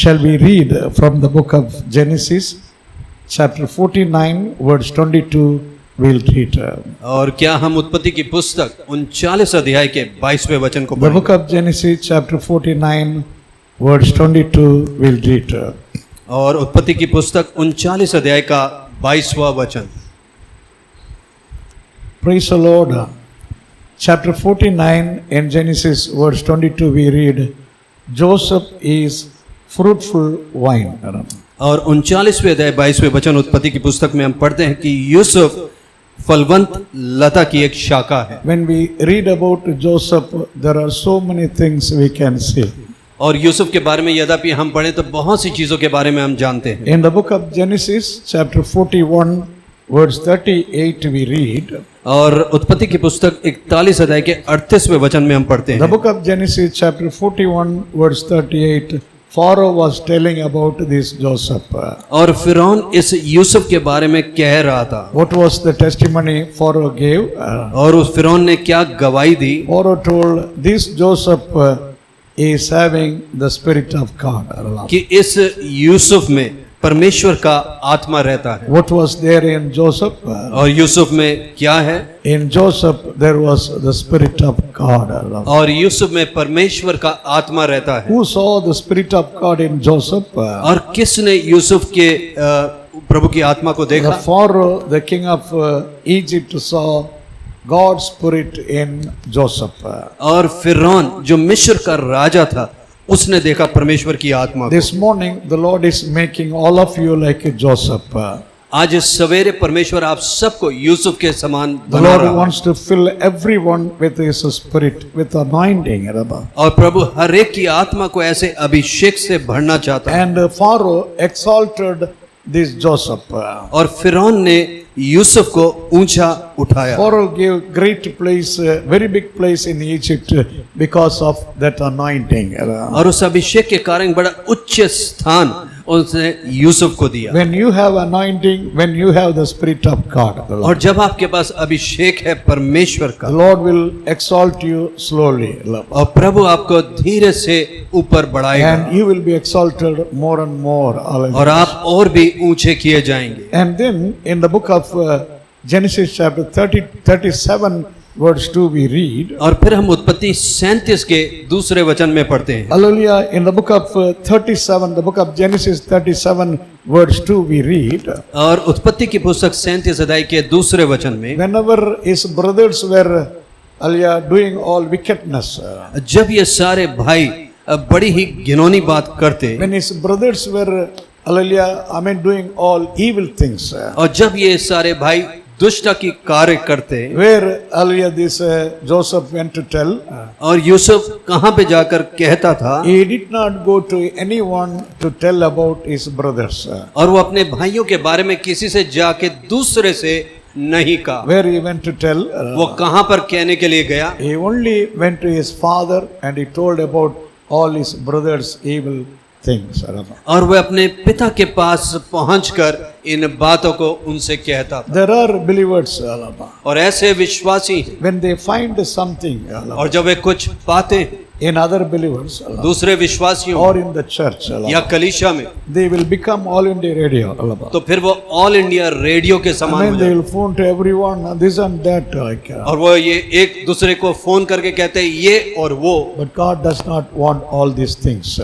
Shall we read from the book of Genesis, chapter 49, verse 22, we'll read. और क्या हम उत्पत्ति की पुस्तक 39 अध्याय के 22वें वचन को The पढ़ें? book of Genesis, chapter 49, verse 22, we'll read. और उत्पत्ति की पुस्तक 39 अध्याय का 22वां वचन। Praise the Lord. Chapter 49 in Genesis, verse 22, we read, Joseph is fruitful vine. और 39वें अध्याय 22वें वचन उत्पत्ति की पुस्तक में हम पढ़ते हैं कि यूसुफ फलवंत लता की एक शाखा है। When we read about Joseph, there are so many things we can see. और यूसुफ के बारे में यद्यपि हम पढ़ें तो बहुत सी चीजों के बारे में हम जानते हैं। In the book of Genesis, chapter 41, verse 38, we read. और उत्पत्ति की पुस्तक 41 अध्याय के 38वें वचन में हम पढ़ते The हैं। book of Genesis, chapter 41, verse 38, Pharaoh was telling about this Joseph. और फिरौन इस यूसुफ के बारे में कह रहा था। What was the testimony Pharaoh gave? और उस फिरौन ने क्या गवाही दी? Pharaoh told, this Joseph is having the spirit of God. कि इस यूसुफ में परमेश्वर का आत्मा रहता है। What was there in Joseph? और यूसुफ में क्या है? In Joseph there was the spirit of God. और यूसुफ में परमेश्वर का आत्मा रहता है। Who saw the spirit of God in Joseph? और किसने यूसुफ के प्रभु की आत्मा को The देखा? Pharaoh, the king of Egypt, saw God's spirit in Joseph. और फिरौन जो मिस्र का राजा था उसने देखा परमेश्वर की आत्मा को। This morning the Lord is making all of you like Joseph. आज सवेरे परमेश्वर आप सबको यूसुफ के समान The बना Lord रहा है। wants to fill everyone with His spirit, with anointing. और प्रभु हर एक की आत्मा को ऐसे अभिषेक से भरना चाहता है। And Pharaoh exalted this Joseph. और फिरौन ने यूसुफ को ऊंचा उठाया। Pharaoh gave great place, very big place in Egypt because of that anointing. और उस अभिषेक के कारण बड़ा उच्च स्थान उसने यूसुफ को दिया। When you have anointing, when you have the spirit of God, और जब आपके पास अभिषेक है परमेश्वर the का, Lord will exalt you slowly. और प्रभु आपको धीरे से ऊपर बढ़ाएगा And you will be exalted more and more. और आप और भी ऊंचे किए जाएंगे। And then in the book of Genesis chapter 37 verse 2 we read. और फिर हम उत्पत्ति 37 के दूसरे वचन में पढ़ते हैं। Hallelujah. In the book of 37, the book of Genesis 37 verse 2 we read. और उत्पत्ति की पुस्तक 37 अध्याय के दूसरे वचन में Whenever his brothers were doing all wickedness, जब ये सारे भाई बड़ी ही घिनौनी बात करते, when his brothers were doing all evil things, और जब ये सारे भाई दुष्ट की कार्य करते, where this Joseph went to tell, और यूसुफ कहाँ पे जाकर कहता था, he did not go to anyone to tell about his brothers. और वो अपने भाइयों के बारे में किसी से जाके दूसरे से नहीं कहा। Where he went to tell, वो कहाँ पर कहने के लिए गया? he only went to his father and he told about all his brothers' evil things. और वह अपने पिता के पास पहुंचकर इन बातों को उनसे कहता था। There are believers, और ऐसे विश्वासी हैं, when they find something और जब वे कुछ पाते हैं in other believers दूसरे विश्वासियों or in the church, या कलीसिया में, they will become all India radio. तो फिर वो ऑल इंडिया रेडियो के समान हो They जाते will phone to everyone, this and that. और वो ये एक दूसरे को फोन करके कहते हैं ये और वो। But God does not want all these things.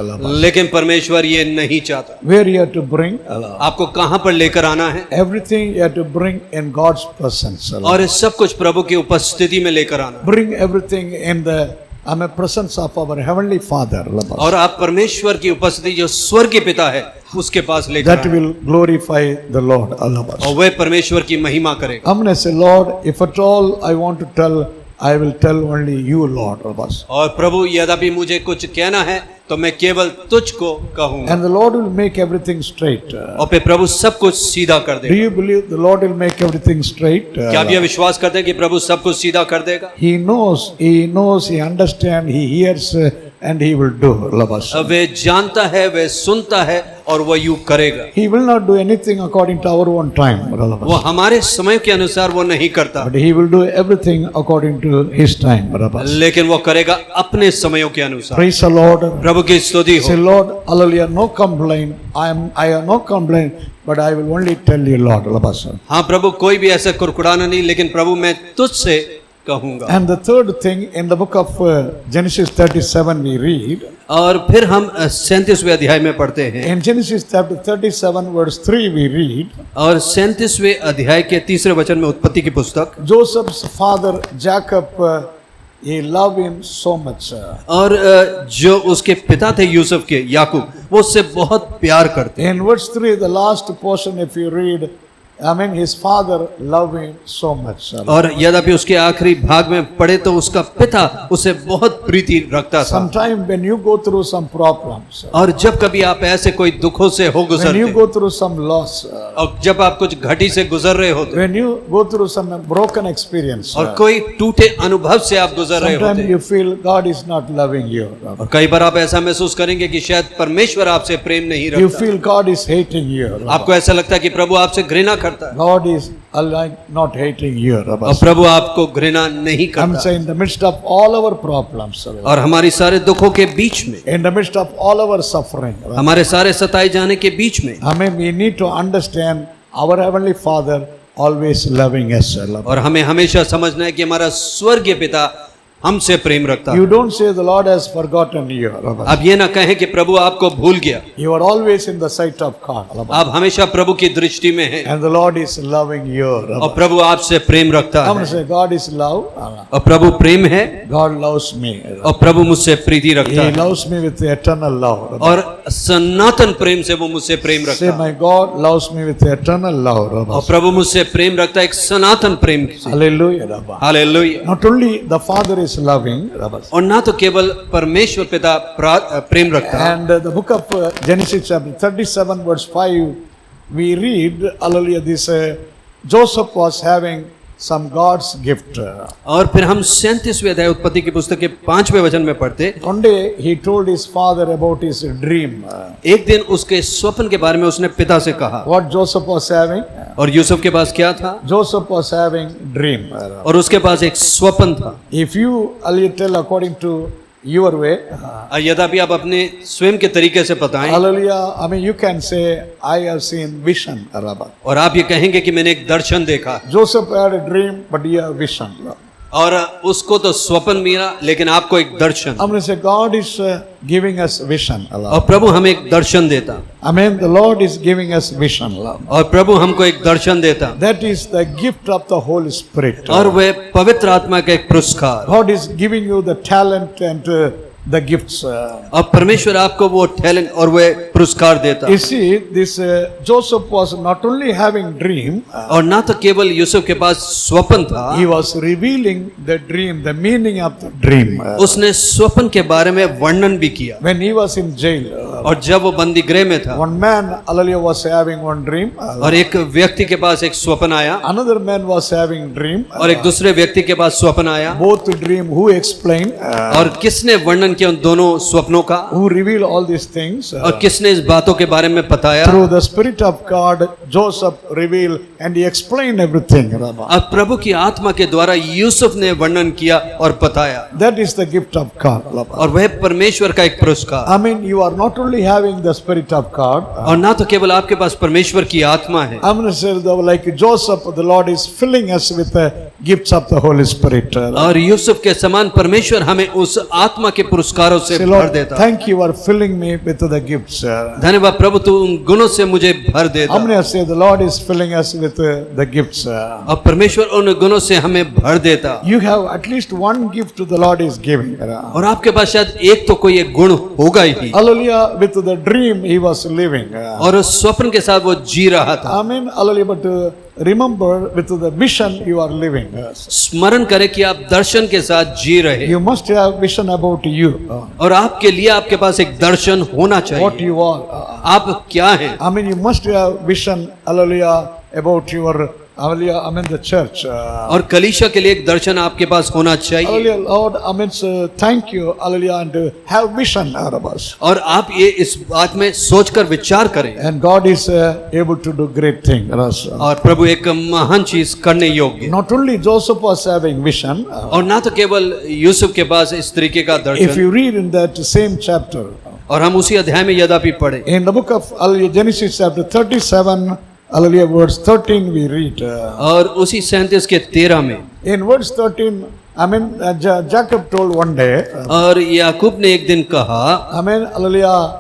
लेकिन परमेश्वर ये नहीं चाहता। Where you have to bring आपको कहाँ पर लेकर आना है? everything, you have to bring in God's presence. और इस सब कुछ प्रभु की उपस्थिति में लेकर आना। Bring everything in the presence of our heavenly Father. और आप परमेश्वर की उपस्थिति जो स्वर्ग के पिता है उसके पास लेकर That आए। will glorify the Lord. और वह परमेश्वर की महिमा करेगा। I'm going to say, Lord, if at all I want to tell, I will tell only you, Lord. और प्रभु यद्यपि मुझे कुछ कहना है तो मैं केवल तुझको कहूंगा। And the Lord will make everything straight. और फिर प्रभु सब कुछ सीधा कर Do देगा। you believe the Lord will make everything straight? क्या आप यह विश्वास करते हैं कि प्रभु सब कुछ सीधा कर देगा? He knows, He understands, He hears, and He will do. वे जानता है, वे सुनता है और वो यूं करेगा। He will not do anything according to our own time, brother. वो हमारे समय के अनुसार वो नहीं करता, But he will do everything according to his time, brother. लेकिन वो करेगा अपने समयों के अनुसार। Praise the Lord. प्रभु की स्तुति Say, हो। Lord, hallelujah, no complaint. I have no complaint, but I will only tell you, Lord, hallelujah. हाँ प्रभु, कोई भी ऐसा कुड़कुड़ाना नहीं, लेकिन प्रभु मैं तुझसे कहूंगा। And the third thing, in the book of Genesis 37 we read, और फिर हम 37वें अध्याय में पढ़ते हैं, in Genesis chapter 37 verse 3 we read, और 37वें अध्याय के 3 वचन में उत्पत्ति की पुस्तक, Joseph's father Jacob, he loved him so much. और जो उसके पिता थे यूसुफ के, याकूब, वो उससे बहुत प्यार करते। In verse 3, the last portion if you read, I mean his father loved him so much. और यद्यपि उसके आखिरी भाग में पढ़े तो उसका पिता उसे बहुत प्रीति रखता था। Sometime when you go through some problems, और जब कभी आप ऐसे कोई दुखों से हो when गुजरते, you go through some loss, और जब आप कुछ घटी से गुजर रहे होते, when you go through some broken experience, और कोई टूटे अनुभव से आप गुजर रहे sometimes होते, you feel God is not loving you. और कई बार आप ऐसा महसूस करेंगे कि शायद परमेश्वर आपसे प्रेम नहीं You रखता, feel God is hating you. आपको ऐसा लगता है कि प्रभु आपसे घृणा करता है, God is not hating you. और प्रभु आपको घृणा नहीं I'm करता। saying in the midst of all our problems, और हमारी सारे दुखों के बीच में, in the midst of all our suffering, हमारे सारे सताए जाने के बीच में, I mean, we need to understand our Heavenly Father always loving us. और हमें हमेशा समझना है कि हमारा स्वर्गीय पिता हमसे प्रेम रखता You है। don't say the Lord has forgotten you. आप ये ना कहें कि प्रभु आपको भूल गया, You are always in the sight of God. आप हमेशा प्रभु की दृष्टि में हैं, And the Lord is loving you. और प्रभु आपसे प्रेम रखता I'm going to है, say, God is love. और प्रभु प्रेम है, God loves me. और प्रभु मुझसे प्रीति रखता He है, loves me with eternal love. और सनातन प्रेम से वो मुझसे प्रेम Say, रखता है, my God loves me with eternal love. और प्रभु मुझसे प्रेम रखता है एक सनातन प्रेम से। Hallelujah. Hallelujah. Not only the Father is loving, और ना तो केवल परमेश्वर पिता प्रेम रखता है, and the book of Genesis chapter 37 verse 5 we read, hallelujah, this Joseph was having some God's gift. और फिर हम 37वें अध्याय उत्पत्ति की पुस्तक के 5वें वचन में पढ़ते, One day he told his father about his dream. एक दिन उसके स्वप्न के बारे में उसने पिता से कहा। What Joseph was having? और यूसुफ के पास क्या था? Joseph was having dream. और उसके पास एक स्वप्न था। If you tell according to your way, यद्यपि आप अपने स्वयं के तरीके से बताएं, hallelujah, I mean you can say I have seen vision. और आप ये कहेंगे कि मैंने एक दर्शन देखा, Joseph had a dream but he had vision. और उसको तो स्वप्न मिला लेकिन आपको एक दर्शन। I'm going to say God is giving us vision. और प्रभु हमें एक दर्शन देता, I mean the Lord is giving us vision. और प्रभु हमको एक दर्शन देता, That is the gift of the Holy Spirit. और वह पवित्र आत्मा का एक पुरस्कार। God is giving you the talent and the gifts. और परमेश्वर आपको वो टैलेंट और वह पुरस्कार देता। You see, this Joseph was not only having dream, और ना तो केवल यूसुफ के पास स्वप्न था, he was revealing the dream, the meaning of the dream. उसने स्वप्न के बारे में वर्णन भी किया। When he was in jail, और जब वो बंदी गृह में था, one man, hallelujah, was having one dream. और एक व्यक्ति के पास एक स्वप्न आया, Another man was having dream. और एक दूसरे व्यक्ति के पास स्वप्न आया, Both dream, who explained, और किसने वर्णन किया उन दोनों स्वप्नों का, who reveal all these things. और किसने इस बातों के बारे में बताया। Through the Spirit of God, Joseph revealed and he explained everything. और प्रभु की आत्मा के द्वारा यूसुफ ने वर्णन किया और बताया, That is the gift of God. और वह परमेश्वर का एक पुरस्कार। I mean, you are not only having the Spirit of God. और ना तो केवल आपके पास परमेश्वर की आत्मा है, I'm going to say, like Joseph, the Lord is filling us with the gifts of the Holy Spirit. और यूसुफ के समान परमेश्वर हमें उस आत्मा के पुरस्कारों से Say, भर Lord, देता। thank you for filling me with the gifts. धन्यवाद प्रभु, तू उन गुणों से मुझे भर देता। I'm going to say, the Lord is filling us with the gifts. और परमेश्वर उन गुणों से हमें भर देता। You have at least one gift the Lord is giving. और आपके पास शायद एक तो कोई एक गुण होगा ही। Hallelujah, with the dream he was living. और उस स्वप्न के साथ वो जी रहा था। I mean, hallelujah, but remember with the vision you are living. स्मरण करें कि आप दर्शन के साथ जी रहे, You must have vision about you. और आपके लिए आपके पास एक दर्शन होना What चाहिए। you are. आप क्या हैं? I mean, you must have vision, hallelujah, about your Hallelujah, I mean the church. और कलीसिया के लिए एक दर्शन आपके पास होना चाहिए। Hallelujah, Lord, I mean, thank you, hallelujah, and have vision out of us. और आप ये इस बात में सोचकर विचार करें, And God is able to do great things. और प्रभु एक महान चीज करने योग्य। Not only Joseph was having vision. और ना तो केवल यूसुफ के पास इस तरीके का If Darshan, you read in that same chapter, और हम उसी अध्याय में यद्यपि पढ़े, in the book of hallelujah, Genesis chapter 37, hallelujah, verse 13 we read. और उसी 37 के 13 में, In verse 13, I mean, Jacob told one day, और याकूब ने एक दिन कहा, I mean, hallelujah,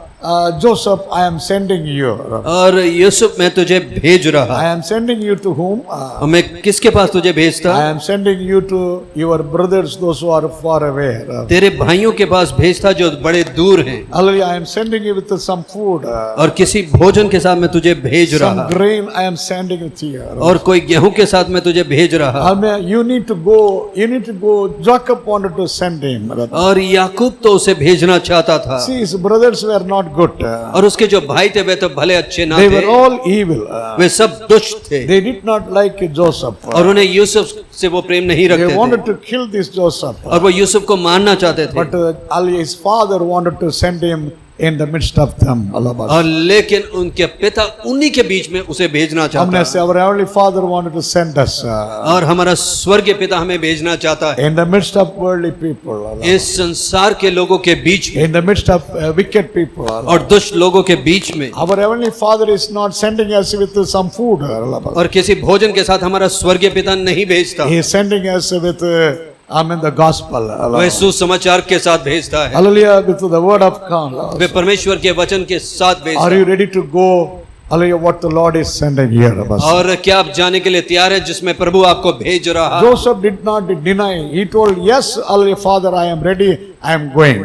Joseph, I am sending you. और यूसुफ मैं तुझे भेज रहा, I am sending you to whom? और मैं किसके पास तुझे भेजता? I am sending you to your brothers, those who are far away. तेरे भाइयों के पास भेजता जो बड़े दूर हैं, Hallelujah, I am sending you with some food. और किसी भोजन के साथ मैं तुझे भेज Some रहा, grain I am sending it here. और कोई गेहूं के साथ मैं तुझे भेज रहा। I mean, you need to go. Jacob wanted to send him. और याकूब तो उसे भेजना चाहता था, See, his brothers were not good. और उसके जो भाई थे वे तो भले अच्छे ना They थे, were all evil. वे सब दुष्ट थे, They did not like Joseph. और उन्हें यूसुफ से वो प्रेम नहीं They रखते wanted थे, to kill this Joseph. और वो यूसुफ को मारना चाहते थे। But his father wanted to send him in the midst of them. और लेकिन उनके पिता उन्हीं के बीच में उसे भेजना चाहता हमने से है, our heavenly father wanted to send us और हमारा स्वर्गीय पिता हमें भेजना चाहता है in the midst of worldly people, इस संसार के लोगों के बीच में, in the midst of wicked people. और दुष्ट लोगों के बीच में, Our heavenly father is not sending us with some food. और किसी भोजन के साथ हमारा स्वर्गीय पिता नहीं भेजता, He is sending us with the gospel. वह सुसमाचार के साथ भेजता है, Hallelujah, with the word of God. वे परमेश्वर के वचन के साथ भेजता Are you है। ready to go? Hallelujah, what the Lord is sending here. और क्या आप जाने के लिए तैयार हैं जिसमें प्रभु आपको भेज रहा है? Joseph did not deny. He told, yes, hallelujah, father, I am ready. I am going.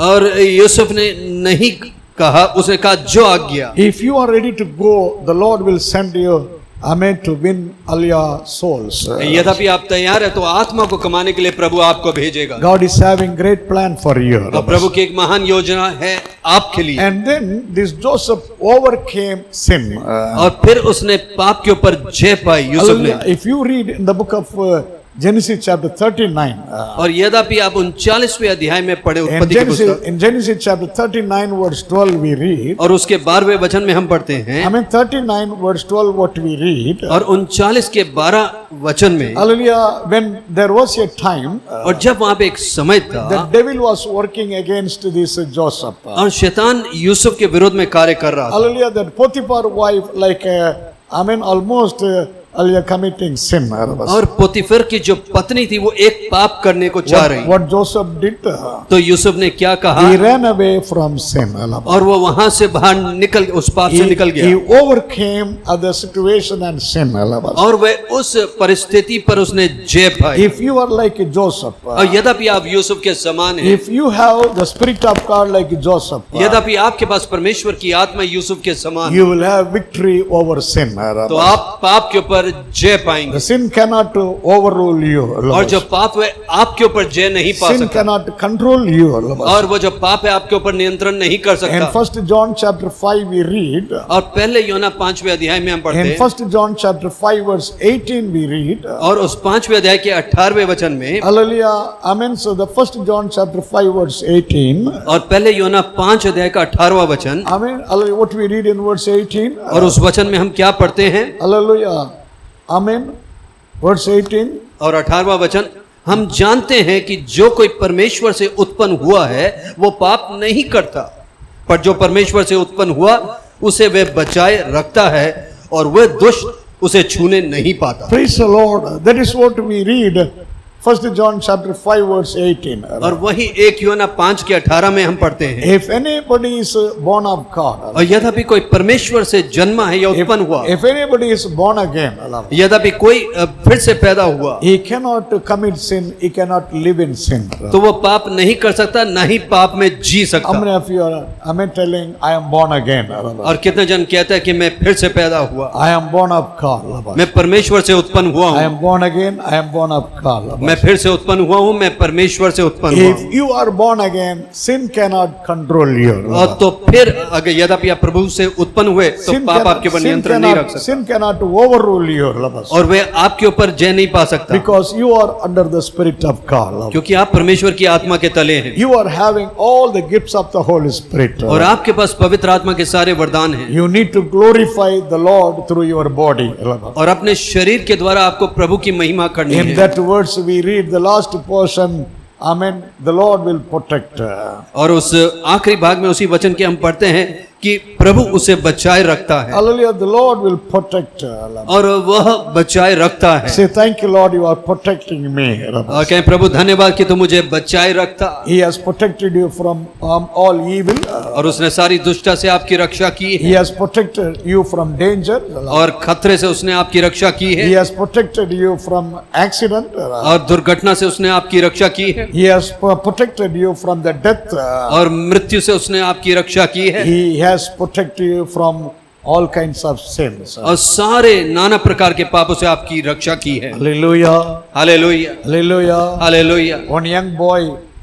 और यूसुफ ने नहीं कहा, उसने कहा जो आज्ञा। If you are ready to go, the Lord will send you, amen, to win hallelujah souls. यद्यपि आप तैयार है तो आत्मा को कमाने के लिए प्रभु आपको भेजेगा। God is having great plan for you. और प्रभु की एक महान योजना है आपके लिए। And then this Joseph overcame sin. और फिर उसने पाप के ऊपर जय पाई यूसुफ ने। Hallelujah. If you read in the book of Genesis chapter 39. और यद्यपि आप 39वें अध्याय में पढ़े उत्पत्ति की पुस्तक, In Genesis chapter 39 verse 12 we read. और उसके 12वें वचन में हम पढ़ते हैं, I mean 39 verse 12 what we read. और 39 के 12 वचन में, Hallelujah, when there was a time और जब वहां पे एक समय the था devil was working against this Joseph. और शैतान यूसुफ के विरोध में कार्य कर रहा था, Hallelujah, that Potiphar wife like almost committing sin. और पोतीफर की जो पत्नी थी वो एक पाप करने को चाह रही। What Joseph did, तो यूसुफ ने क्या कहा, he ran away from sin. और वो वहां से बाहर निकल, उस पाप से निकल He गया, overcame the situation and sin. और वह उस परिस्थिति पर उसने जय पाई। If you are like Joseph, और यद्यपि आप यूसुफ के समान हैं, if you have the spirit of God like Joseph, यद्यपि आपके पास परमेश्वर की आत्मा यूसुफ के समान है, you will have victory over sin. तो आप पाप के ऊपर जय पाएंगे। The sin cannot overrule you. और जो पाप है आपके ऊपर जय नहीं पा Sin सकता, cannot control you. और वो जो पाप है आपके ऊपर नियंत्रण नहीं कर In सकता। 1 John chapter 5 we read. और पहले योना 5वें अध्याय में हम पढ़ते In हैं, 1 John chapter 5 verse 18 we read. और उस 5वें अध्याय के 18वें वचन में, Hallelujah. Amen. So the 1 John chapter 5 verse 18. और पहले योना 5 अध्याय का 18वां वचन, Amen. Hallelujah. What we read in verse 18. और उस वचन में हम क्या पढ़ते हैं, Hallelujah. Amen. Verse 18. और 18वां वचन, हम जानते हैं कि जो कोई परमेश्वर से उत्पन्न हुआ है वो पाप नहीं करता, पर जो परमेश्वर से उत्पन्न हुआ उसे वह बचाए रखता है, और वह दुष्ट उसे छूने नहीं पाता। Praise the Lord. That is what we read. 1 John chapter 5 verse 18. और वही 1 योना 5 के 18 में हम पढ़ते हैं, If anybody is born of God, और यद्यपि कोई परमेश्वर से जन्मा है या उत्पन्न हुआ, if anybody is born again, यद्यपि कोई फिर से पैदा हुआ, he cannot commit sin, he cannot live in sin. तो वो पाप नहीं कर सकता, ना ही पाप में जी How सकता। many of you are telling, I am born again? और कितने जन कहते हैं कि मैं फिर से पैदा हुआ, I am born of God. मैं परमेश्वर से उत्पन्न हुआ I हूँ, am born again, I am born of God. मैं मैं फिर से उत्पन्न हुआ हूँ, मैं परमेश्वर से उत्पन्न हुआ If हूँ। you are born again, sin cannot control you. और तो फिर अगर यद्यपि आप प्रभु से उत्पन्न हुए तो पाप आपके ऊपर नियंत्रण नहीं रख सकता, sin cannot overrule you. और वे आपके ऊपर जय नहीं पा सकता, Because you are under the Spirit of God. क्योंकि आप परमेश्वर की आत्मा के तले हैं You are having all the gifts of the Holy Spirit. और आपके पास पवित्र आत्मा के सारे वरदान हैं, You need to glorify the Lord through your body. और अपने शरीर के द्वारा आपको प्रभु की महिमा करनी In है। that verse we read the last portion, Amen, the Lord will protect. और उस आखिरी भाग में उसी वचन के हम पढ़ते हैं कि प्रभु उसे बचाए रखता है, Hallelujah, the Lord will protect. और वह बचाए रखता है। Say, thank you Lord, you are protecting me. और कहें प्रभु धन्यवाद कि तू मुझे बचाए रखता, He has protected you from all evil. और उसने सारी दुष्टता से आपकी रक्षा की He है, has protected you from danger. और खतरे से उसने आपकी रक्षा की है, He has protected you from accident. और दुर्घटना से उसने आपकी रक्षा की है, He has protected you from the death. और मृत्यु से उसने आपकी रक्षा की है, He has protected you from all kinds of sins. और सारे नाना प्रकार के पापों से आपकी रक्षा की है। Hallelujah. Hallelujah, Hallelujah. Hallelujah. One young boy,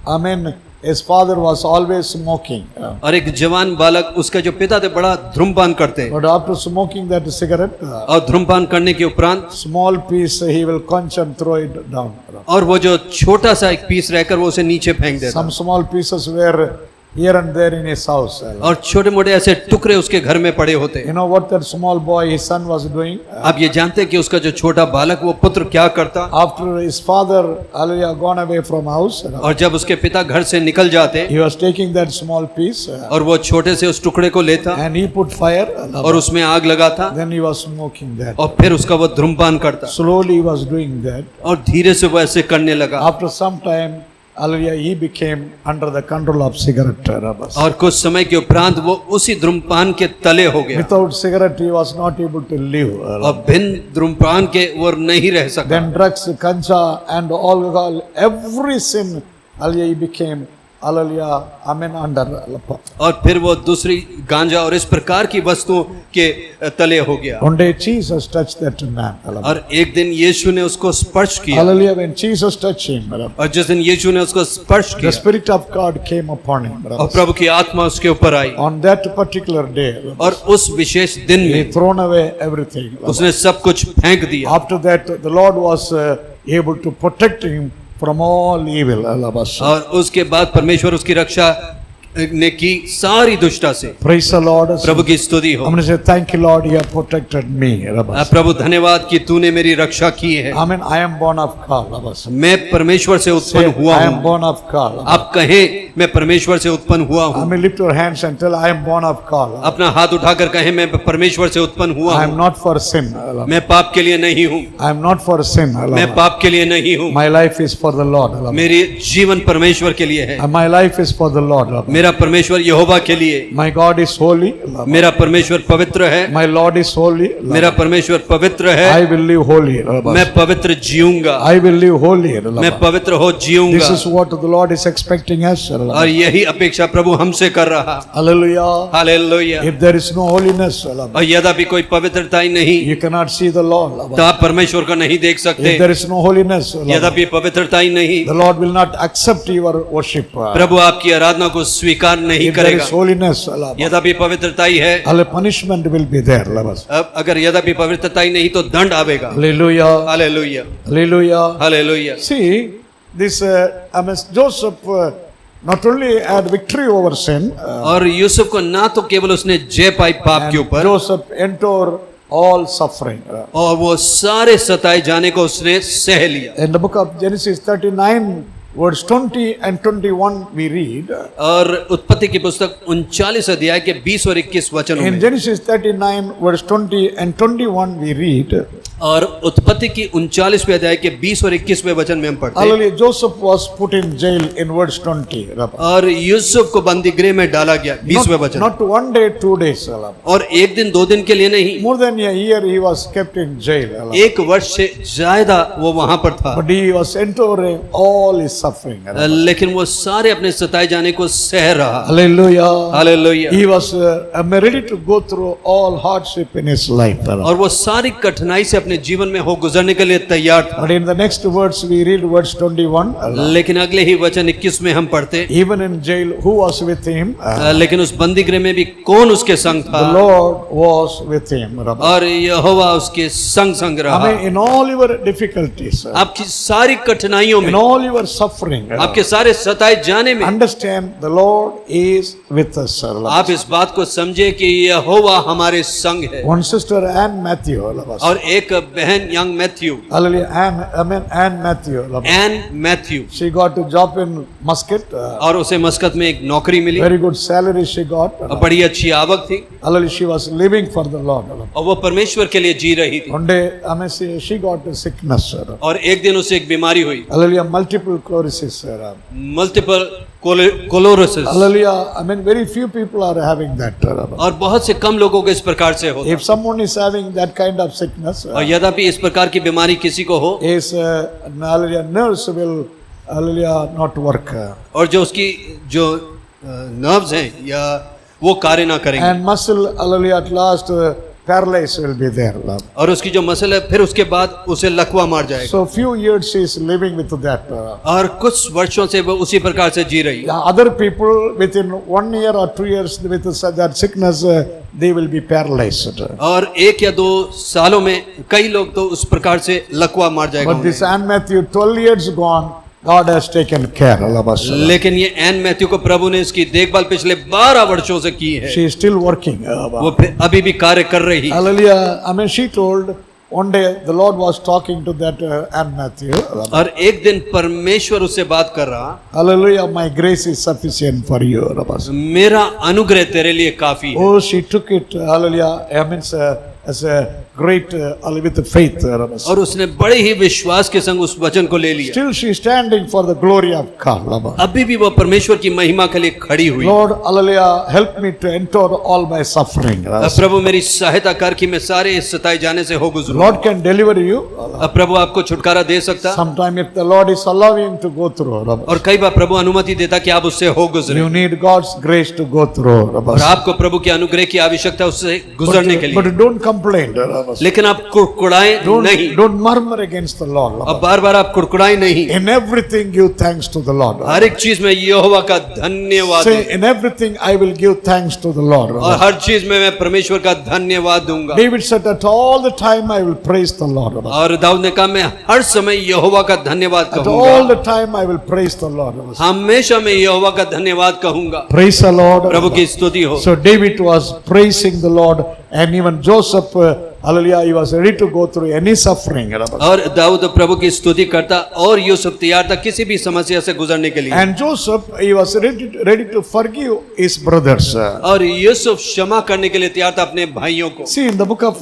Amen, his father was always smoking. और एक जवान बालक, उसका जो पिता थे बड़ा धूम्रपान करते, But after smoking that cigarette, और धूम्रपान करने के उपरांत small piece he will quench and throw it down. और वो जो छोटा सा एक पीस रहकर वो उसे नीचे फेंक देता, Some small pieces were here and there in his house. और छोटे मोटे ऐसे टुकड़े उसके घर में पड़े होते। You know what that small boy, his son was doing? आप ये जानते हैं कि उसका जो छोटा बालक, वो पुत्र क्या करता? After his father, hallelujah, gone away from house, और जब उसके पिता घर से निकल जाते, he was taking that small piece और वो छोटे से उस टुकड़े को लेता and he put fire. और उसमें आग लगाता, Then he was smoking that. और फिर उसका वो धूम्रपान करता, Slowly he was doing that. और धीरे से वो ऐसे करने लगा। After some time, hallelujah, he became under the control of cigarette rubbers. और कुछ समय के उपरांत वो उसी धूम्रपान के तले हो गया, Without cigarette, he was not able to live. और बिन धूम्रपान के वो नहीं रह सका। Then drugs, ganja, and alcohol, every sin, hallelujah, he became, hallelujah, amen, under. और फिर वो दूसरी गांजा और इस प्रकार की वस्तुओं के तले हो गया। One day Jesus touched that man. Hallelujah. और एक दिन यीशु ने उसको स्पर्श किया, Hallelujah, when Jesus touched him, और जिस दिन यीशु ने उसको स्पर्श the किया, Spirit of God came upon him. और प्रभु की आत्मा उसके ऊपर आई, On that particular day, और उस विशेष दिन he में thrown away everything. उसने सब कुछ फेंक दिया। After that, the Lord was able to protect him from all evil. और उसके बाद परमेश्वर उसकी रक्षा ने की सारी दुष्टता से। Praise the Lord. प्रभु की स्तुति हो। I'm going to say, thank you, Lord, you have protected me. प्रभु धन्यवाद कि तूने मेरी रक्षा की है। Amen. I am born of God. मैं परमेश्वर से उत्पन्न हुआ I am हूँ। born of God. आप कहें मैं परमेश्वर से उत्पन्न हुआ हूँ। Amen. Lift your hands and tell, I am born of God. अपना हाथ उठाकर कहें मैं परमेश्वर से उत्पन्न हुआ I am हूँ। not for sin. मैं पाप के लिए नहीं हूँ, I am not for sin. मैं पाप के लिए नहीं हूँ। My life is for the Lord. मेरी जीवन परमेश्वर के लिए है, And my life is for the Lord. मेरा परमेश्वर यहोवा के लिए। My God is holy. मेरा परमेश्वर पवित्र है, My Lord is holy. मेरा परमेश्वर पवित्र है। I will live holy. मैं पवित्र जीऊंगा, I will live holy. मैं पवित्र हो This जीऊंगा। is what the Lord is expecting us. और यही अपेक्षा प्रभु हमसे कर रहा। Hallelujah. Hallelujah. If there is no holiness, और यद्यपि कोई पवित्रता ही नहीं, you cannot see the Lord. तो आप परमेश्वर को नहीं देख सकते। If there is no holiness, यद्यपि पवित्रता ही नहीं, the Lord will not accept your worship. प्रभु आपकी आराधना को स्वीकार नहीं If there करेगा। is holiness, यद्यपि पवित्रता ही है, punishment will be there. अब अगर यद्यपि पवित्रता ही नहीं तो दंड आवेगा। Hallelujah. Hallelujah, Hallelujah. Hallelujah. See, this Joseph not only had victory over sin, और यूसुफ को ना तो केवल उसने जय पाई पाप के and ऊपर, Joseph endured all suffering. और वो सारे सताए जाने को उसने सह लिया। In the book of Genesis 39, verse 20 and 21, we read. और उत्पत्ति की पुस्तक 39 अध्याय के 20 और 21 वचनों In में, Genesis 39, verse 20 and 21, we read. और उत्पत्ति की 39वें अध्याय के 20 और 21वें वचन में हम पढ़ते हैं, Hallelujah. Joseph was put in jail in verse 20. और यूसुफ को बंदी गृह में डाला गया। 20वें वचन, Not 1 day, 2 days. और एक दिन दो दिन के लिए नहीं, More than a year he was kept in jail. एक वर्ष से ज्यादा वो वहां पर था। But he was enduring all his suffering. लेकिन वो सारे अपने सताए जाने को सह रहा। Hallelujah. Hallelujah. He was ready to go through all hardship in his life. और वो सारी कठिनाई से अपने जीवन में हो गुजरने के लिए तैयार था। But in the next words we read verse 21. लेकिन अगले ही वचन 21 में हम पढ़ते, Even in jail, who was with him? लेकिन उस बंदी गृह में भी कौन उसके संग था? The Lord was with him. और यहोवा उसके संग संग I रहा। mean, in all your difficulties, आपकी सारी कठिनाइयों in में, all your suffering, आपके सारे सताए जाने में understand the Lord is with us. आप इस बात को समझे कि यहोवा हमारे संग है। One sister, Anne Matthew. और एक बहन young Matthew, Hallelujah. Anne Matthew. Anne Matthew, She got a job in Muscat. और उसे मस्कत में एक नौकरी मिली Very good salary she got. और बड़ी अच्छी आवक थी Hallelujah. She was living for the Lord. और वो परमेश्वर के लिए जी रही थी। One day, I mean, she got a sickness. और एक दिन उसे एक बीमारी हुई, Hallelujah. Multiple sclerosis. Multiple sclerosis. Hallelujah. I mean, very few people are having that. और बहुत से कम लोगों को इस प्रकार से होता। If someone is having that kind of sickness, और यद्यपि इस प्रकार की बीमारी किसी को हो, his hallelujah, nerves will hallelujah not work. और जो उसकी जो नर्व्स हैं या वो कार्य ना करेंगे, And muscle hallelujah at last paralysis will be there. और उसकी जो मसल है फिर उसके बाद उसे लकवा मार जाएगा। So few years she is living with that. और कुछ वर्षों से वो उसी प्रकार से जी रही है। The other people within 1 year or 2 years with that sickness, they will be paralyzed. और 1 या 2 सालों में कई लोग तो उस प्रकार से लकवा मार जाएगा। But this Anne Matthew, 12 years gone, God has taken care. लेकिन ये एन मैथ्यू को प्रभु ने इसकी देखभाल पिछले 12 वर्षों से की है। She is still working. वो अभी भी कार्य कर रही है। Hallelujah. I mean, she told one day the Lord was talking to that Anne Matthew. और एक दिन परमेश्वर उससे बात कर रहा, Hallelujah. My grace is sufficient for you. मेरा अनुग्रह तेरे लिए काफी है। Oh, she took it. Hallelujah. I mean, as a great with the faith. और उसने बड़े ही विश्वास के संग उस वचन को ले लिया। Still she is standing for the glory of God. अभी भी वो परमेश्वर की महिमा के लिए खड़ी हुई। Lord, hallelujah, help me to endure all my suffering. प्रभु मेरी सहायता कर कि मैं सारे इस सताए जाने से हो गुजरूं। Lord can deliver you. प्रभु आपको छुटकारा दे सकता। Sometime if the Lord is allowing to go through. और कई बार प्रभु अनुमति देता कि आप उससे हो गुजरे। You need God's grace to go through. और आपको प्रभु के अनुग्रह की आवश्यकता उससे गुजरने के लिए। But don't complain. लेकिन आप कुड़कुड़ाएं नहीं। Don't murmur against the Lord. अब बार-बार आप कुड़कुड़ाएं नहीं। In everything give thanks to the Lord. हर एक चीज में यहोवा का धन्यवाद। Say, in everything I will give thanks to the Lord. और हर चीज में मैं परमेश्वर का धन्यवाद दूंगा। David said that all the time I will praise the Lord. और दाऊद ने कहा मैं हर समय यहोवा का धन्यवाद At कहूंगा। all the time I will praise the Lord. हमेशा मैं यहोवा का धन्यवाद कहूंगा। Praise the Lord. प्रभु की स्तुति हो। So David was praising the Lord, and even Joseph, hallelujah, he was ready to go through any suffering. और दाऊद प्रभु की स्तुति करता और यूसुफ तैयार था किसी भी समस्या से गुजरने के लिए। And Joseph, he was ready to forgive his brothers. और यूसुफ क्षमा करने के लिए तैयार था अपने भाइयों को। See, in the book of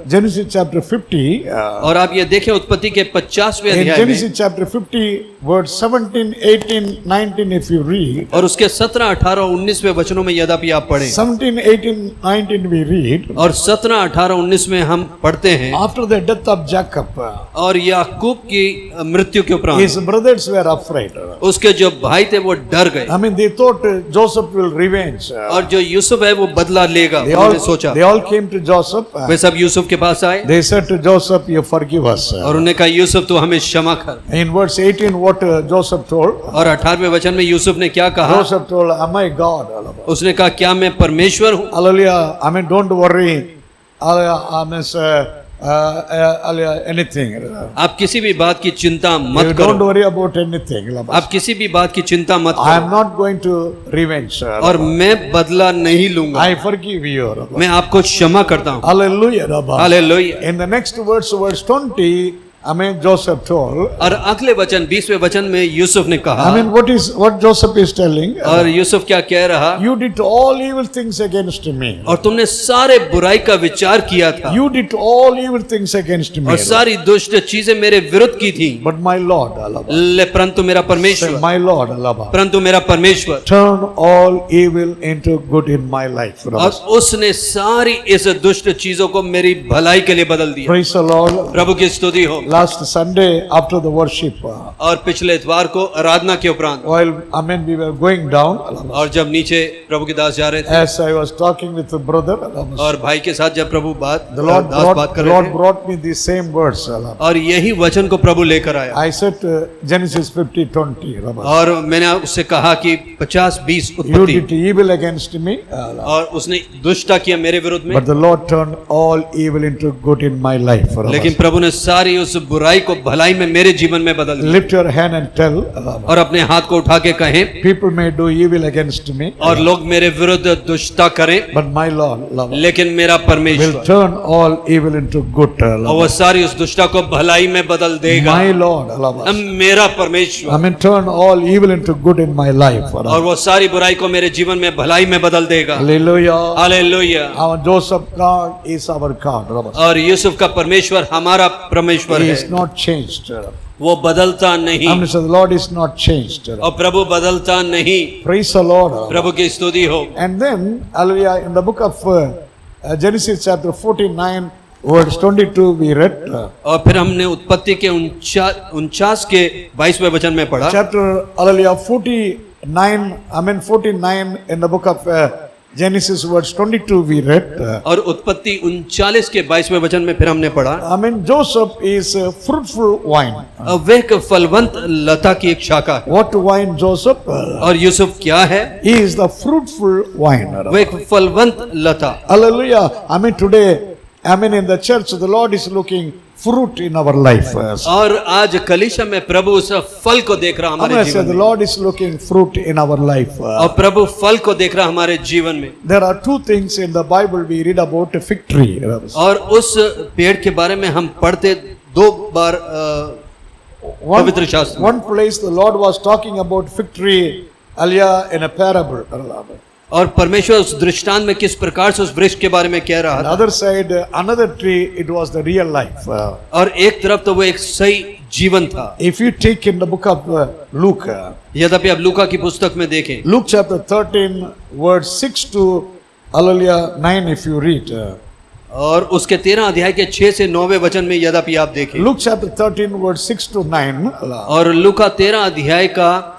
Genesis chapter 50, और आप ये देखें उत्पत्ति के 50वें in अध्याय Genesis में, chapter 50, verse 17, 18, 19, if you read, और उसके 17, 18, 19वें वचनों में यद्यपि आप पढ़ें, 17, 18, 19 we read, और 17, 18, 19 में हम पढ़ते हैं, after the death of Jacob, और याकूब की मृत्यु के उपरांत his brothers were afraid. उसके जो भाई थे वो डर गए। I mean, they thought Joseph will revenge. और जो यूसुफ है वो बदला लेगा। They उन्होंने सोचा, all came to Joseph. वे सब यूसुफ के पास आए They said to Joseph, you forgive us. और उन्होंने कहा यूसुफ तू हमें क्षमा कर। In verse 18, what Joseph told? और 18वें वचन में यूसुफ ने क्या कहा? Joseph told, am I God? उसने कहा क्या मैं परमेश्वर हूँ? Hallelujah. I mean, don't worry. I mean, anything. आप किसी भी बात की चिंता You मत don't करो। worry about anything. आप किसी भी बात की चिंता मत I करो। am not going to revenge. और मैं बदला नहीं लूंगा। I forgive you. मैं आपको क्षमा करता हूँ। Hallelujah. Hallelujah. In the next verse 20, I mean, Joseph told. और अगले वचन 20वें वचन में यूसुफ ने कहा, I mean, what Joseph is telling? और यूसुफ क्या कह रहा? You did all evil things against me. और तुमने सारे बुराई का विचार किया था You did all evil things against me. और सारी दुष्ट चीजें मेरे विरुद्ध की थी। But my Lord, परंतु मेरा परमेश्वर, my Lord, परंतु मेरा परमेश्वर, turn all evil into good in my life. और उसने सारी इस दुष्ट चीजों को मेरी भलाई के लिए बदल दिया। Praise the Lord. प्रभु की स्तुति हो। Last Sunday after the worship, और पिछले इतवार को आराधना के उपरांत while we were going down, और जब नीचे प्रभु के दास जा रहे थे as I was talking with the brother, और भाई के साथ जब प्रभु the Lord बात कर रहे थे brought me these same words. और यही वचन को प्रभु लेकर आया I said Genesis 50:20. और मैंने उससे कहा कि 50-20 You उत्पत्ति did evil against me, और उसने दुष्टता किया मेरे विरुद्ध में, but the Lord turned all evil into good in my life. लेकिन प्रभु ने सारी उस बुराई को भलाई में मेरे जीवन में बदल दिया। Lift your hand and tell, और अपने हाथ को उठा के कहें, people may do evil against me, और लोग मेरे विरुद्ध दुष्टता करें, but my Lord लेकिन मेरा will परमेश्वर turn all evil into good. और वो सारी उस दुष्टता को भलाई में बदल देगा। My Lord, मेरा परमेश्वर turn all evil into good in my life. और वो सारी बुराई को मेरे जीवन में भलाई में बदल देगा। Hallelujah. Hallelujah. Our Joseph God is our God. और यूसुफ का परमेश्वर हमारा परमेश्वर He है, is not changed. वो बदलता नहीं I'm saying the Lord is not changed. और प्रभु बदलता नहीं। Praise the Lord. प्रभु की स्तुति हो। And then, hallelujah, in the book of Genesis chapter 49, verse 22, we read. और फिर हमने उत्पत्ति के 49 के 22वें वचन में पढ़ा। Chapter, hallelujah, 49 in the book of Genesis, verse 22, we read. और उत्पत्ति 39 के 22वें वचन में फिर हमने पढ़ा। Joseph is a fruitful vine. वह एक फलवंत लता की एक शाखा है। What vine, Joseph? और यूसुफ क्या है? He is the fruitful vine. वह एक फलवंत लता। Hallelujah. Today, in the church, the Lord is looking fruit in our life. और आज कलीसिया में प्रभु उस फल को देख रहा हमारे जीवन The में। Lord is looking fruit in our life. और प्रभु फल को देख रहा हमारे जीवन में। There are two things in the Bible we read about a fig tree. और उस पेड़ के बारे में हम पढ़ते 2 बार पवित्र शास्त्र। One place the Lord was talking about fig tree earlier in a parable. और परमेश्वर उस दृष्टांत में किस प्रकार से उस वृक्ष के बारे में कह रहा On the था। other side, another tree, it was the real life. और एक तरफ तो वो एक सही जीवन था। If you take in the book of Luke, यद्यपि आप लूका की पुस्तक में देखें, Luke chapter 13, verse 6 to 9, if you read. और उसके 13 अध्याय के 6 से 9वें वचन में यद्यपि आप देखें, Luke chapter 13, verse 6 to 9. और लूका 13 अध्याय का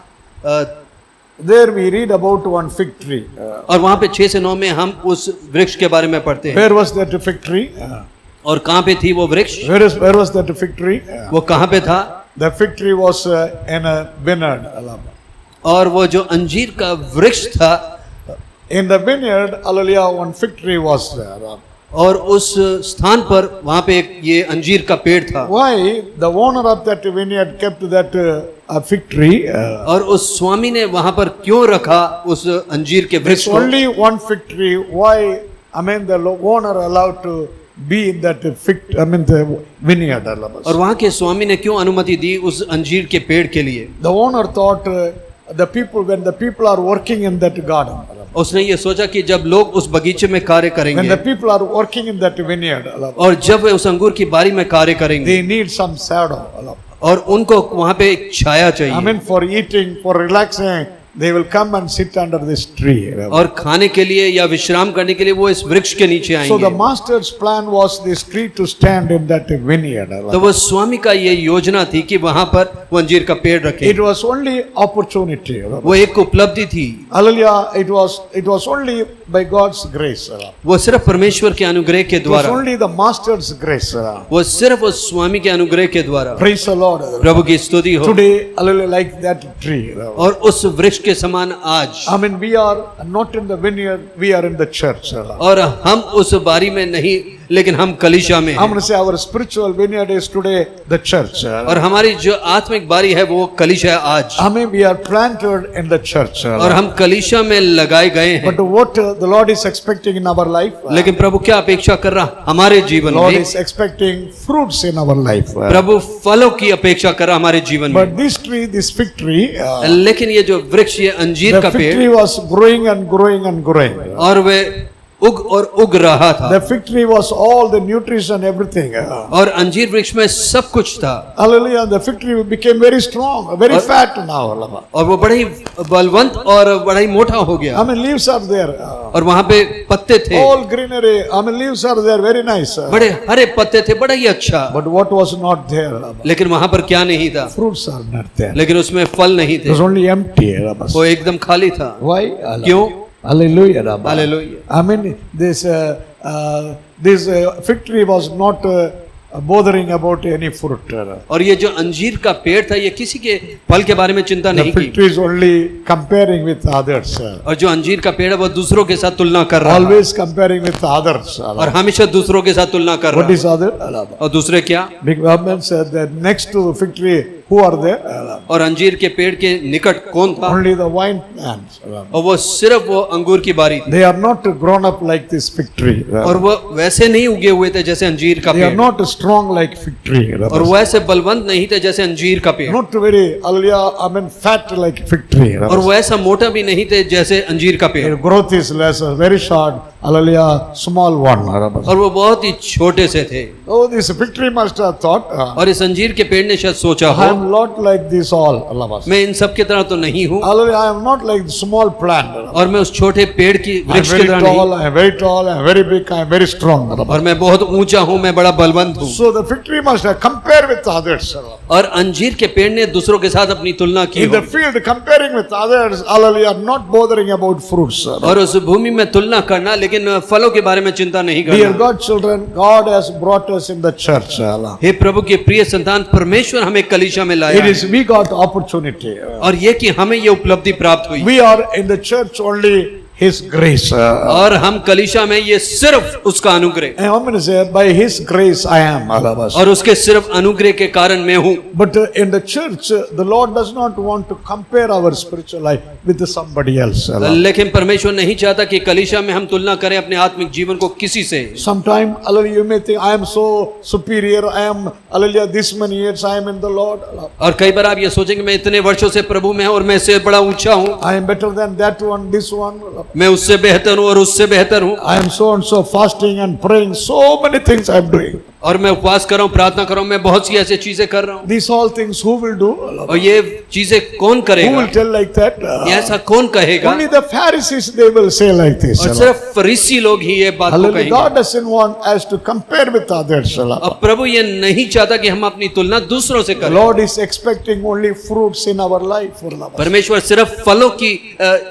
There we read about one fig tree. और वहां पे 6 से 9 में हम उस वृक्ष के बारे में पढ़ते हैं। Where was that fig tree? और कहां पे थी वो वृक्ष? Where was that fig tree? वो कहां पे था? The fig tree was in a vineyard. और वो जो अंजीर का वृक्ष था, In the vineyard, hallelujah, one fig tree was there. और उस स्थान पर वहां पे एक ये अंजीर का पेड़ था। Why the owner of that vineyard kept that fig tree? और उस स्वामी ने वहां पर क्यों रखा उस अंजीर के वृक्ष There's को? only one fig tree. Why? The owner allowed to be in that the vineyard. और वहां के स्वामी ने क्यों अनुमति दी उस अंजीर के पेड़ के लिए? The owner thought when the people are working in that garden. उसने ये सोचा कि जब लोग उस बगीचे में कार्य When करेंगे the people are working in that vineyard, और जब वे उस अंगूर की बारी में कार्य करेंगे, they need some shadow. और उनको वहां पे एक छाया चाहिए, For eating, for relaxing, they will come and sit under this tree. और खाने के लिए या विश्राम करने के लिए वो इस वृक्ष के नीचे So the आएंगे। master's plan was this tree to stand in that vineyard. तो वो स्वामी का ये योजना थी कि वहां पर वो अंजीर का पेड़ रखे। It was only opportunity. वो एक उपलब्धि थी। Hallelujah! It was only by God's grace. वो सिर्फ परमेश्वर के अनुग्रह के It was द्वारा, only the master's grace. वो सिर्फ उस स्वामी के अनुग्रह के द्वारा। Praise the Lord. प्रभु की स्तुति हो। Today, hallelujah, like that tree. और उस वृक्ष के समान आज, We are not in the vineyard, we are in the church. और हम उस बारी में नहीं, लेकिन हम कलीसिया में I'm going हैं। to say our spiritual vineyard is today the church. और हमारी जो आत्मिक बारी है वो कलीसिया है आज, We are planted in the church. और हम कलीसिया में लगाए गए हैं। But what the Lord is expecting in our life? लेकिन प्रभु क्या अपेक्षा कर रहा हमारे जीवन Lord में? is expecting fruits in our life. प्रभु फलों की अपेक्षा कर रहा हमारे जीवन But में। this tree, this fig tree, लेकिन ये जो वृक्ष, ये अंजीर the का fig पेड़, tree was growing and growing and growing. और वे उग और उग रहा था, The fig tree was all the nutrition, everything. और अंजीर वृक्ष में सब कुछ था, Hallelujah. The fig tree became very strong, very fat now. और वो बड़ा ही बलवंत और बड़ा ही मोटा हो गया, I mean, leaves are there. और वहां पे पत्ते थे, All greenery. I mean, leaves are there, very nice. बड़े हरे पत्ते थे, बड़ा ही अच्छा। But what was not there? लेकिन वहां पर क्या नहीं था? Fruits are not there. लेकिन उसमें फल नहीं It was थे, only empty. वो एकदम खाली था। Why? क्यों? Hallelujah. Hallelujah. I mean, this fig tree was not bothering about any fruit. और ये जो अंजीर का पेड़ था, ये किसी के फल के बारे में चिंता The नहीं fig की, tree is only comparing with others. और जो अंजीर का पेड़ है वो दूसरों के साथ तुलना कर रहा है, Always comparing with others. और हमेशा दूसरों के साथ तुलना कर What रहा is है। other? और दूसरे क्या? Big government said that next to the fig tree, who are there? और अंजीर के पेड़ के निकट कौन था? Only the wine plants. और वो सिर्फ वो अंगूर की बारी थी, They are not grown up like this fig tree. और वो वैसे नहीं उगे हुए थे जैसे अंजीर का They are पेड़, not strong like fig tree. और वो ऐसे बलवंत नहीं थे जैसे अंजीर का पेड़, Not very, hallelujah, I mean fat like fig tree. और वो ऐसा मोटा भी नहीं थे जैसे अंजीर का पेड़, Their growth is less, very short, hallelujah, small one. और वो बहुत ही छोटे से थे। Oh, this fig tree must have thought, और इस अंजीर के पेड़ ने शायद सोचा I हो, am not like this all. Hallelujah. मैं इन सब की तरह तो नहीं हूँ, I am not like the small plant. और मैं उस छोटे पेड़ की I am वृक्ष की very तरह नहीं, tall, I am very tall, I am very big, I am very strong. और मैं बहुत ऊंचा हूँ, मैं बड़ा बलवंत हूँ। So the fig tree must have compared with others. और अंजीर के पेड़ ने दूसरों के साथ अपनी तुलना की In the हो, field, comparing with others, hallelujah, not bothering about fruits. और उस भूमि में तुलना करना, लेकिन फलों के बारे में चिंता नहीं Dear करना। God children, God has brought us in the church. हे प्रभु के प्रिय संतान, परमेश्वर हमें कलीसिया में लाया It is, है, we got opportunity. और ये कि हमें ये उपलब्धि प्राप्त हुई, We are in the church only His grace. और हम कलीसिया में ये सिर्फ उसका अनुग्रह, And I'm going to say, by His grace I am. और उसके सिर्फ अनुग्रह के कारण मैं हूँ। But in the church, the Lord does not want to compare our spiritual life with somebody else. लेकिन परमेश्वर नहीं चाहता कि कलीसिया में हम तुलना करें अपने आत्मिक जीवन को किसी से। Sometime, hallelujah, you may think, I am so superior, I am, hallelujah, this many years I am in the Lord. और कई बार आप ये सोचेंगे मैं इतने वर्षों से प्रभु में हूं और मैं इससे बड़ा ऊंचा हूँ, I am better than that one, this one. मैं उससे बेहतर हूँ और उससे बेहतर हूँ, I am so and so fasting and praying, so many things I am doing. और मैं उपवास कर रहा हूँ, प्रार्थना कर रहा हूँ, मैं बहुत सी ऐसी चीजें कर रहा हूँ। These all things who will do? और ये चीजें कौन Who करेगा? will tell like that? ये ऐसा कौन कहेगा? Only the Pharisees, they will say like this. और सिर्फ फरीसी लोग ही ये बात को Hallelujah. कहेंगे। God doesn't want us to compare with others. अब प्रभु ये नहीं चाहता कि हम अपनी तुलना दूसरों से The करें। Lord is expecting only fruits in our life. परमेश्वर सिर्फ फलों की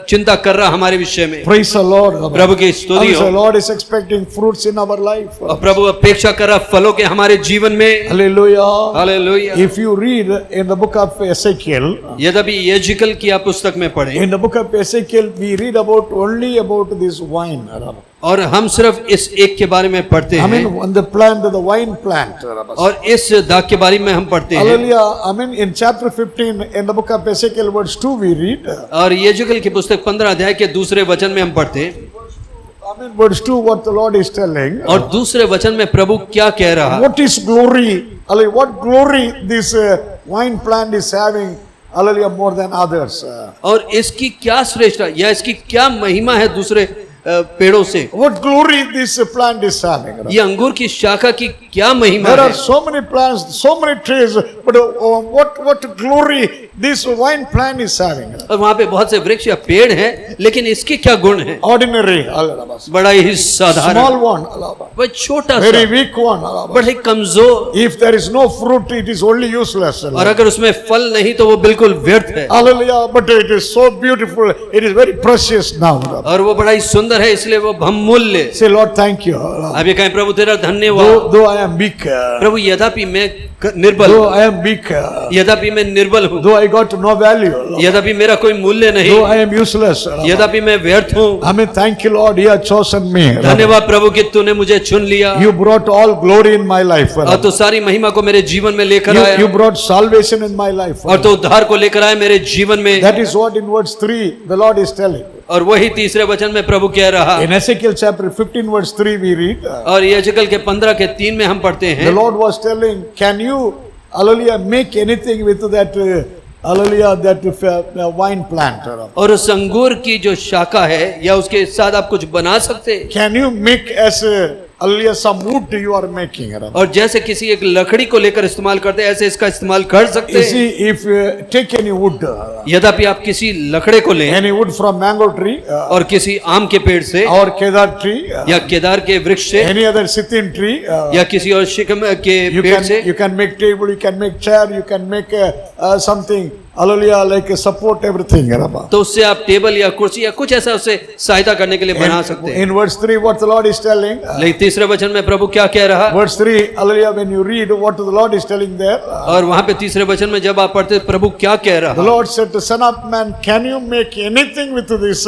चिंता कर रहा हमारे विषय में। Praise the Lord. प्रभु की स्तुति The हो। Lord is expecting fruits in our life. और प्रभु अपेक्षा कर रहा फलों के हमारे जीवन में। Hallelujah. Hallelujah. If you read in the book of Ezekiel, यद्यपि यजिकल की आप पुस्तक में पढ़ें, in the book of Ezekiel, we read only about this wine. और हम सिर्फ इस एक के बारे में पढ़ते I mean, हैं, on the plant, the wine plant. और इस दाग के बारे में हम पढ़ते हैं। Hallelujah. I mean, in chapter 15, in the book of Ezekiel, verse 2, we read. और यजिकल की पुस्तक 15 अध्याय के दूसरे वचन में हम पढ़ते हैं, I mean, verse 2, what the Lord is telling. और दूसरे वचन में प्रभु क्या कह रहा है, What is glory? Hallelujah. What glory this wine plant is having? Hallelujah, more than others. और इसकी क्या श्रेष्ठता या इसकी क्या महिमा है दूसरे पेड़ों से। What glory this plant is having? ये अंगूर की शाखा की क्या महिमा There are है। so many plants, so many trees, but what glory this wine plant is having? और वहाँ पे बहुत से वृक्ष या पेड़ हैं, लेकिन इसके क्या गुण हैं? Ordinary, बड़ा ही साधारण, small one, वह छोटा very सा, weak one. बड़ा ही कमजोर, If there is no fruit, it is only useless. और अगर उसमें फल नहीं तो वो बिल्कुल व्यर्थ है। Hallelujah, but it is so beautiful, it is very precious now. और वो बड़ा ही सुंदर है, इसलिए वो बहुमूल्य। Say, Lord, thank you. अब ये कहें प्रभु तेरा धन्यवाद। Though I am weak, प्रभु यद्यपि मैं निर्बल, though I am weak, यद्यपि मैं निर्बल हूँ, though I got no value, यद्यपि मेरा कोई मूल्य नहीं, though I am useless, यद्यपि मैं व्यर्थ हूँ, I mean, thank you, Lord, you have chosen me. धन्यवाद प्रभु कि तूने मुझे चुन लिया, You brought all glory in my life. और तो सारी महिमा को मेरे जीवन में लेकर You आया, brought salvation in my life. और तो उद्धार को लेकर आया मेरे जीवन में। That is what in verse 3 the Lord is telling. और वही तीसरे वचन में प्रभु कह रहा, In Ezekiel chapter 15 verse 3 we read, और यजिकल के 15 के 3 में हम पढ़ते the हैं, Lord was telling, can you, hallelujah, make anything with that hallelujah, that wine plant. और उस अंगूर की जो शाखा है या उसके साथ आप कुछ बना सकते हैं। Can you make as hallelujah some wood you are making? और जैसे किसी एक लकड़ी को लेकर इस्तेमाल करते हैं ऐसे इसका इस्तेमाल कर सकते You हैं। see, if you take any wood, यद्यपि आप किसी लकड़े को लें any wood from mango tree और किसी आम के पेड़ से or kedar tree, या केदार के वृक्ष से any other sitin tree, या किसी और शिकम के पेड़ से you can make table, you can make chair, you can make something, hallelujah, like support everything. तो उससे आप टेबल या कुर्सी या कुछ ऐसा उससे सहायता करने के लिए बना सकते हैं। In verse 3, what the Lord is telling, लेकिन तीसरे वचन में प्रभु क्या कह रहा, verse 3, hallelujah, when you read what the Lord is telling there, और वहां पे तीसरे वचन में जब आप पढ़ते प्रभु क्या कह the रहा, Lord said to Son of Man, can you make anything with this,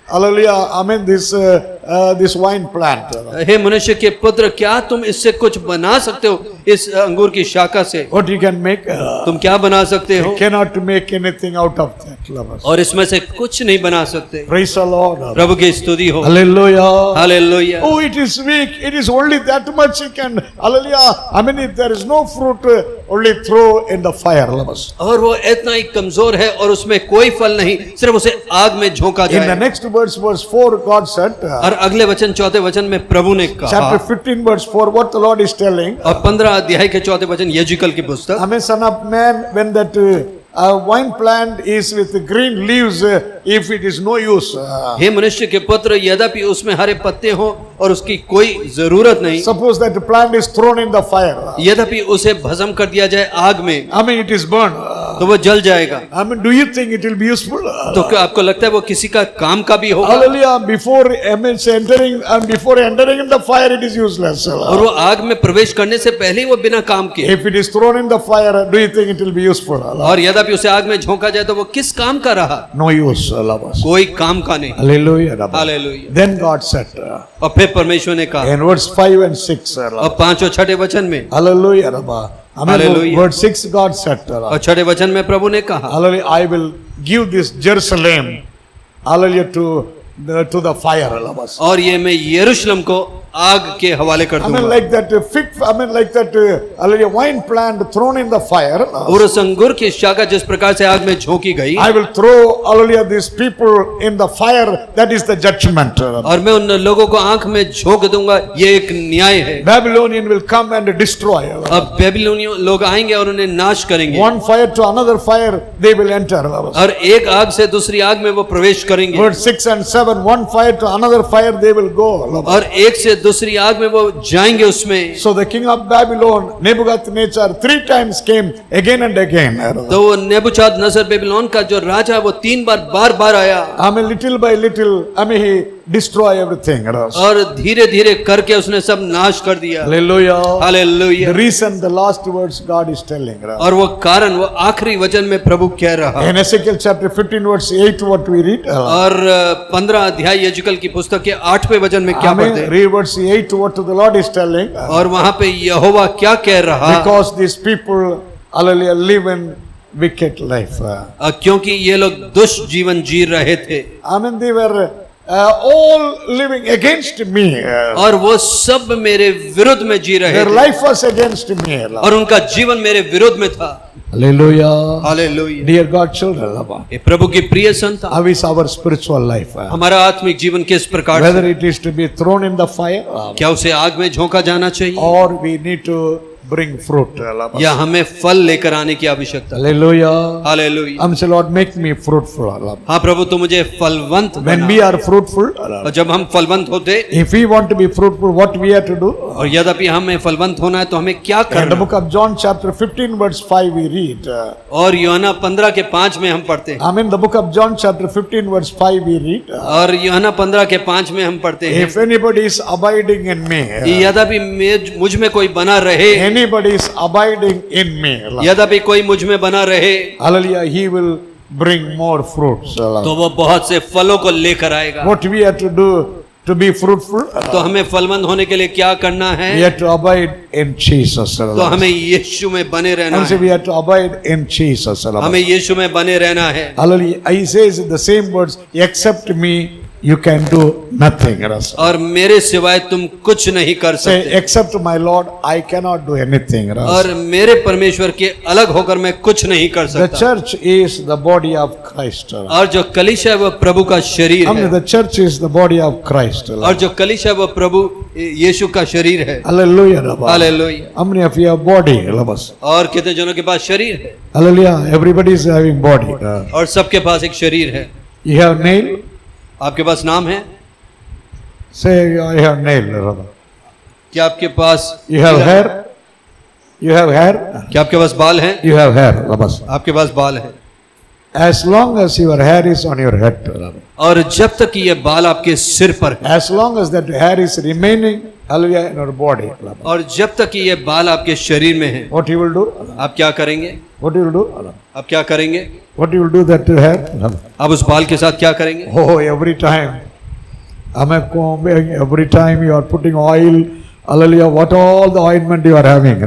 hallelujah, I mean this wine plant? हे मनुष्य के पुत्र क्या तुम इससे कुछ बना सकते हो, इस अंगूर की शाखा से What you can make? तुम क्या बना सकते हो, You cannot make anything out of that, lovers. और इसमें से कुछ नहीं बना सकते। Praise the Lord. प्रभु की स्तुति हो, Hallelujah. Hallelujah. Oh, it is weak. It is only that much you can. Hallelujah. I mean, if there is no fruit, only throw in the fire, lovers. और वो इतना ही कमजोर है और उसमें कोई फल नहीं, सिर्फ उसे आग में झोंका In the जाए। next verse 4, God said, और अगले वचन चौथे वचन में प्रभु ने कहा, chapter 15, verse 4, what the Lord is telling. और 15 अध्याय के चौथे वचन यजिकल की पुस्तक, I mean, son of man, when that wine plant is with green leaves, if it is no use. हे मनुष्य के पुत्र यद्यपि उसमें हरे पत्ते हो और उसकी कोई जरूरत नहीं, Suppose that the plant is thrown in the fire. यद्यपि उसे भस्म कर दिया जाए आग में, I mean, it is burned. तो वो जल जाएगा। I mean, do you think it will be useful? तो क्या आपको लगता है वो किसी का काम का भी होगा? Hallelujah. Before entering in the fire, it is useless. और वो आग में प्रवेश करने से पहले ही वो बिना काम के, If it is thrown in the fire, do you think it will be useful? और यद्यपि उसे आग में झोंका जाए तो वो किस काम का रहा? No use, lovers. कोई काम का नहीं। Hallelujah. Hallelujah. Then God said, और फिर परमेश्वर ने कहा, in verse 5 and 6, और 5 और 6 वचन में, Hallelujah. I mean, Hallelujah. verse 6, God said, और 6 वचन में प्रभु ने कहा, Hallelujah, I will give this Jerusalem, hallelujah, to the fire, lovers. और ये मैं यरूशलेम को आग के हवाले कर I mean, दूंगा। like that hallelujah, wine plant thrown in the fire. और उस अंगूर की शाखा जिस प्रकार से आग में झोंकी गई, I will throw, hallelujah, these people in the fire. That is the judgment. और मैं उन लोगों को आंख में झोंक दूंगा, ये एक न्याय है। Babylonian will come and destroy. अब बेबीलोनियों लोग आएंगे और उन्हें नाश करेंगे, One fire to another fire, they will enter. और एक आग से दूसरी आग में वो प्रवेश करेंगे, Verse 6 and 7, one fire to another fire, they will go. और एक से दूसरी आग में वो जाएंगे उसमें। So the king of Babylon, Nebuchadnezzar, 3 times came again and again. तो वो नेबुचादनजर बेबीलोन का जो राजा है वो 3 बार आया, I mean, little by little, I mean, he destroy everything. और धीरे धीरे करके उसने सब नाश कर दिया। Hallelujah. Hallelujah. The reason, the last words God is telling. और वो कारण, वो आखिरी वचन में प्रभु कह रहा, In Ezekiel chapter 15 verse 8, what we read? और 15 अध्याय यजिकल की पुस्तक के 8वें वचन में क्या I mean, पढ़ते हैं? read verse 8, what the Lord is telling. और वहां पे यहोवा क्या कह रहा, Because these people, hallelujah, live in wicked life. क्योंकि ये लोग दुष्ट जीवन जी रहे थे, I mean, they were all living against me. और वो सब मेरे विरुद्ध में जी रहे Their थे, life was against me. और उनका जीवन मेरे विरुद्ध में था। Hallelujah. Hallelujah. Dear God children, ये प्रभु की प्रिय संतान, how is our spiritual life? हमारा आत्मिक जीवन किस प्रकार Whether से, it is to be thrown in the fire, क्या उसे आग में झोंका जाना चाहिए, or we need to bring fruit. या हमें फल लेकर आने की आवश्यकता है? Hallelujah. Hallelujah. I'm saying, Lord, make me fruitful. हाँ प्रभु, तो मुझे फलवंत When बना। we are fruitful, और जब हम फलवंत होते, if we want to be fruitful, what we have to do? और यद्यपि हमें फलवंत होना है तो हमें क्या In the करना? book of John chapter 15 verse 5 we read. और यूहन्ना 15 के 5 में हम पढ़ते हैं, I mean, the book of John chapter 15 verse 5 we read. और यूहन्ना 15 के 5 में हम पढ़ते हैं, If anybody is abiding in me, यद्यपि मुझ में कोई बना रहे, anybody is abiding in me, यद्यपि कोई मुझ में बना रहे, hallelujah, he will bring more fruits. तो वो बहुत से फलों को लेकर आएगा। What we have to do to be fruitful? तो हमें फलवंत होने के लिए क्या करना We है? have to abide in Jesus. तो हमें यीशु में बने रहना And so है, we have to abide in Jesus. हमें यीशु में बने रहना है। Hallelujah. He says in the same words, accept me, you can do nothing. और मेरे सिवाय तुम कुछ नहीं कर Say, सकते, except my Lord, I cannot do anything. और मेरे परमेश्वर के अलग होकर मैं कुछ नहीं कर The सकता। church is the body of Christ. और जो कलीसिया है वो प्रभु का शरीर है, The church is the body of Christ. और जो कलीसिया है वो प्रभु यीशु का शरीर है। Hallelujah. Hallelujah. How many of you have body? और कितने जनों के पास शरीर है? Hallelujah. Everybody is having body. और सबके पास एक शरीर है। You have nail? आपके पास नाम है? Say, I have nail. क्या आपके पास You have hair? You have hair? क्या आपके पास बाल हैं? You have hair. आपके पास बाल है। As long as your hair is on your head. और जब तक कि ये बाल आपके सिर पर है, As long as that hair is remaining, hallelujah, in your body. और जब तक कि ये बाल आपके शरीर में है, What you will do? आप क्या करेंगे? What you will do? आप क्या करेंगे? What you will do that to hair? आप उस बाल के साथ क्या करेंगे? Oh, every time. Every time you are putting oil, hallelujah, what all the ointment you are having.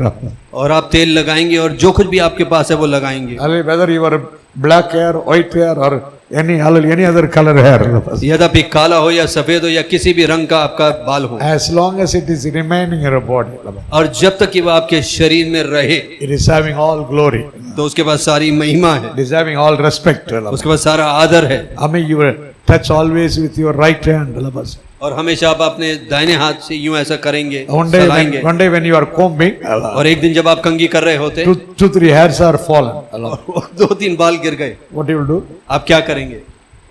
और आप तेल लगाएंगे और जो कुछ भी आपके पास है वो लगाएंगे, Hallelujah, whether you are black hair, white hair, or any other color hair. यद्यपि काला हो या सफेद हो या किसी भी रंग का आपका बाल हो, As long as it is remaining in your body, और जब तक कि वो आपके शरीर में रहे, it is having all glory. तो उसके पास सारी महिमा है, It is having all respect. उसके पास सारा आदर है। You will touch always with your right hand. और हमेशा आप अपने दाहिने हाथ से यूं ऐसा करेंगे, One चलाएंगे। day when you are combing, और एक दिन जब आप कंघी कर रहे होते, two, three hairs are fallen. और 2-3 बाल गिर गए, What you will do? आप क्या करेंगे?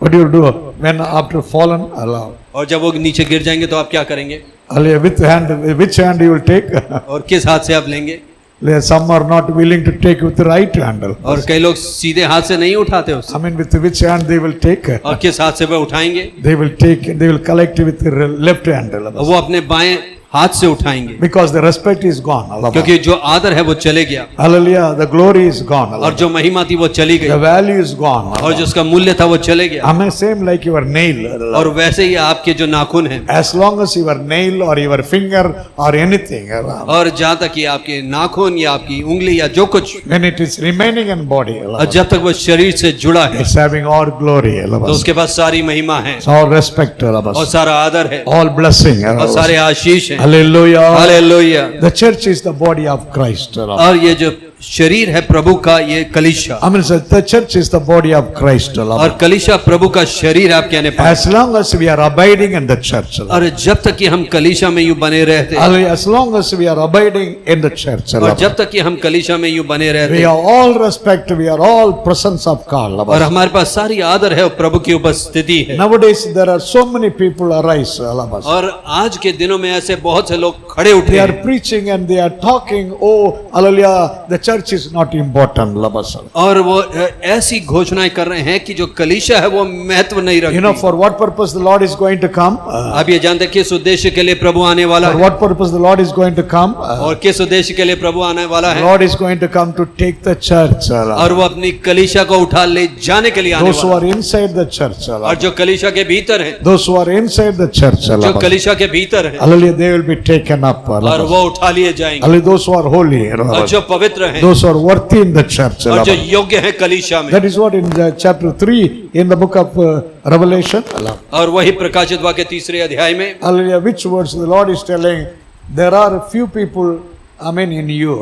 What you will do when after fallen? और जब वो नीचे गिर जाएंगे तो आप क्या करेंगे? Which hand you will take? और किस हाथ से आप लेंगे? Some are not willing to take with the right hand. और कई लोग सीधे हाथ से नहीं उठाते उससे, With which hand they will take? और किस हाथ से वो उठाएंगे? They will collect with the left hand. वो अपने बाएं हाथ से उठाएंगे, Because the respect is gone. क्योंकि जो आदर है वो चले गया, Hallelujah. The glory is gone. और जो महिमा थी वो चली The गई, value is gone. और जो उसका मूल्य था वो चले गया। Same like your nail. और वैसे ही आपके जो नाखून हैं, As long as your nail or your finger or anything, और जहाँ तक कि आपके नाखून या आपकी उंगली या जो कुछ, when it is remaining in body, और जब तक वो शरीर से जुड़ा है, it's having all glory. तो उसके पास सारी महिमा है, All respect. और सारा आदर है, All blessing. और सारे आशीष हैं। Hallelujah. Hallelujah. The church is the body of Christ. और ये जो शरीर है प्रभु का, ये कलीसिया, The church is the body of Christ. और कलीसिया प्रभु का शरीर आप कहने पाए। As long as we are abiding in the church. और जब तक कि हम कलीसिया में यूं बने रहते, As long as we are abiding in the church. और जब तक कि हम कलीसिया में यूं बने रहते, We are all respect, we are all presence of God. और हमारे पास सारी आदर है और प्रभु की उपस्थिति है। Nowadays there are so many people arise. और आज के दिनों में ऐसे बहुत से लोग खड़े उठे They are हैं, preaching and they are talking. Oh, hallelujah, the church is not important. और वो ऐसी घोषणाएं कर रहे हैं कि जो कलीसिया है वो महत्व नहीं रखती। For what purpose the Lord is going to come? आप ये जानते हैं किस उद्देश्य के लिए प्रभु आने वाला For है, what purpose the Lord is going to come? और किस उद्देश्य के लिए प्रभु आने वाला The है, Lord is going to come to take the church. और वो अपनी कलीसिया को उठा ले जाने के लिए आने Those who वाला are inside the church. है। और जो कलीसिया के भीतर हैं, Those who are inside the church. जो कलीसिया के भीतर हैं, Hallelujah, they will be taken up. और वो उठा लिए जाएंगे, Hallelujah, those who are holy. और जो पवित्र हैं, Those who are worthy in the church. और जो योग्य हैं कलीसिया में। That is what in chapter 3 in the book of Revelation. और वही प्रकाशित वाक्य 3 अध्याय में, Hallelujah, which words the Lord is telling, there are few people, in you.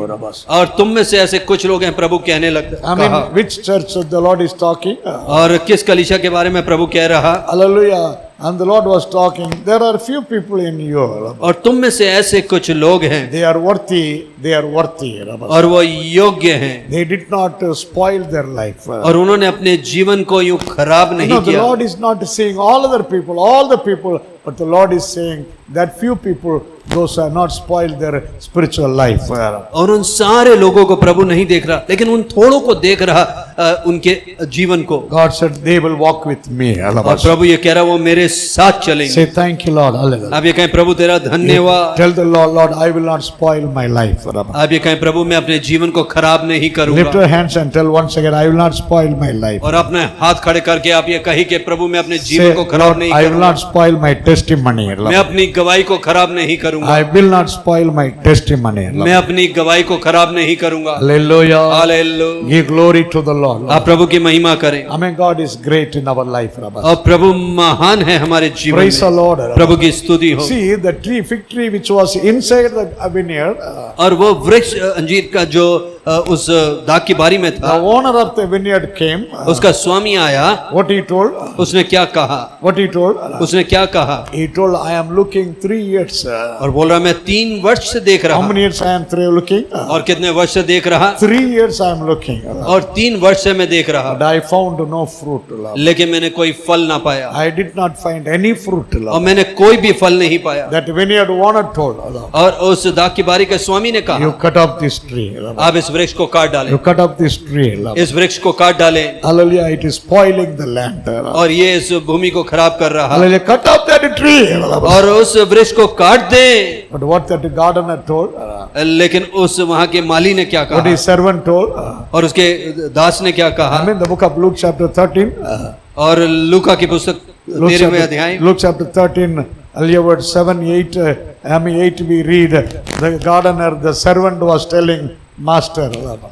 और तुम में से ऐसे कुछ लोग हैं, प्रभु कहने लगता, Which church the Lord is talking? और किस कलीसिया के बारे में प्रभु कह रहा, Hallelujah. And the Lord was talking, there are few people in you. और तुम में से ऐसे कुछ लोग हैं, They are worthy, they are worthy. और वो योग्य हैं, They did not spoil their life. और उन्होंने अपने जीवन को यूं खराब नहीं The किया। Lord is not saying all other people, all the people, but the Lord is saying that few people, those who have not spoiled their spiritual life. और उन सारे लोगों को प्रभु नहीं देख रहा, लेकिन उन थोड़ों को देख रहा, उनके जीवन को। God said, they will walk with me. और प्रभु ये कह रहा, वो मेरे साथ चलेंगे। Say thank you, Lord. Hallelujah. आप ये कहें, प्रभु तेरा धन्यवाद। Tell the Lord, Lord, I will not spoil my life. आप ये कहें, प्रभु मैं अपने जीवन को खराब नहीं Lift करूंगा। your hands and tell once again, I will not spoil my life. और अपने हाथ खड़े करके आप ये कही कि प्रभु मैं अपने जीवन Say, को खराब Lord, नहीं I will करूंगा, not spoil my testimony. मैं अपनी गवाही को खराब नहीं करूंगा, I will not spoil my testimony. मैं अपनी गवाही को खराब नहीं करूंगा। Hallelujah. Hallelujah. Give glory to the Lord. आप प्रभु की महिमा करें। I mean, God is great in our life, Rabbi. और प्रभु महान है हमारे जीवन Praise the में। Lord. Rabbi. प्रभु की स्तुति हो। See, the fig tree which was inside the vineyard, और वो वृक्ष अंजीर का जो उस दाख की बारी में the था, owner of the vineyard came. उसका स्वामी आया। What he told? उसने क्या कहा? What he told? उसने क्या कहा? He told, I am looking 3 years. और बोल रहा मैं 3 वर्ष से देख How रहा। many years I am looking? और कितने वर्ष से देख रहा? 3 years I am looking. और 3 वर्ष से मैं देख रहा, But I found no fruit. लेकिन मैंने कोई फल ना पाया। I did not find any fruit. और मैंने कोई भी फल नहीं पाया। That vineyard owner told, और उस दाख की बारी के स्वामी ने you कहा, cut off this tree. आप इस वृक्ष को काट डालें। You cut off this tree. इस वृक्ष को काट डालें। Hallelujah, it is spoiling the land. और ये इस भूमि को खराब कर रहा। Hallelujah, cut off that tree. और उस वृक्ष को काट दे। But what that gardener told, लेकिन उस वहां के माली ने क्या what कहा? his servant told, और उसके दास ने क्या कहा? I mean the book of Luke chapter 13, और लूका की पुस्तक 13वें अध्याय, Luke chapter 13, earlier verse 7, 8, 8 we read, the gardener, the servant was telling master.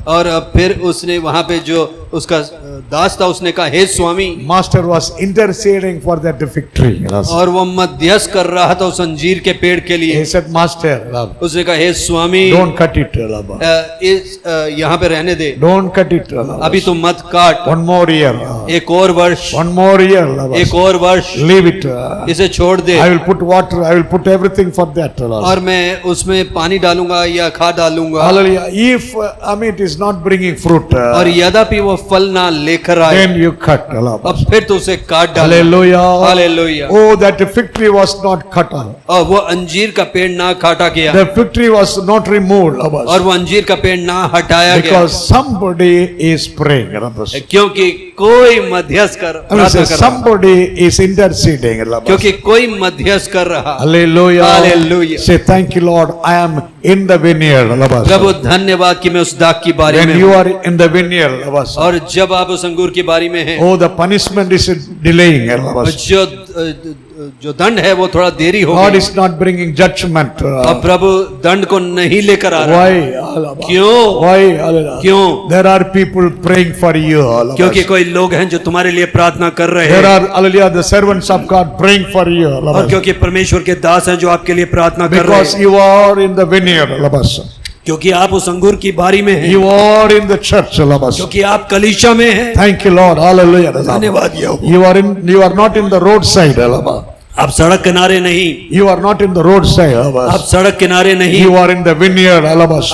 और फिर उसने वहां पे जो उसका दास था उसने कहा, हे स्वामी, Master was interceding for that fig tree. और वो मध्यस्थ कर रहा था उस अंजीर के पेड़ के लिए। He said, Master, उसने कहा, हे स्वामी, don't cut it. इस यहाँ पे रहने दे, Don't cut it. अभी तुम मत काट। One more year. एक और वर्ष, One more year. एक और वर्ष, Leave it. इसे छोड़ दे। I will put water. I will put everything for that. और मैं उसमें पानी डालूंगा या खाद डालूंगा। Hallelujah. If it is not bringing fruit, और यद्यपि वो फल ना लेकर आए, then you cut. अब फिर तो उसे काट डालो। Hallelujah. Hallelujah. Oh, that fig tree was not cut off. और वो अंजीर का पेड़ ना काटा गया, The fig tree was not removed. और वो अंजीर का पेड़ ना हटाया गया, Because somebody is praying. क्योंकि कोई मध्यस्थ कर प्रार्थना कर रहा, Somebody is interceding. क्योंकि कोई मध्यस्थ कर रहा। Hallelujah. Hallelujah. Say, thank you, Lord. I am in the vineyard. प्रभु धन्यवाद कि मैं उस दाख की बारी When में you हूँ। are in the vineyard, और जब आप उस अंगूर की बारी में हैं, oh, the punishment is delaying. जो दंड है वो थोड़ा देरी हो God गई। is not bringing judgment. अब प्रभु दंड को नहीं लेकर आ रहा। Why? क्यों? Why? क्यों? There are people praying for you. क्योंकि कोई लोग हैं जो तुम्हारे लिए प्रार्थना कर रहे There हैं, are, hallelujah, the servants of God praying for you. और क्योंकि परमेश्वर के दास हैं जो आपके लिए प्रार्थना कर रहे Because हैं, you are in the vineyard. क्योंकि आप उस अंगूर की बारी में हैं, You are in the church. क्योंकि आप कलीसिया में हैं। Thank you, Lord. Hallelujah. धन्यवाद यहोवा। You are not in the roadside. आप सड़क किनारे नहीं, You are not in the roadside. आप सड़क किनारे नहीं, You are in the vineyard.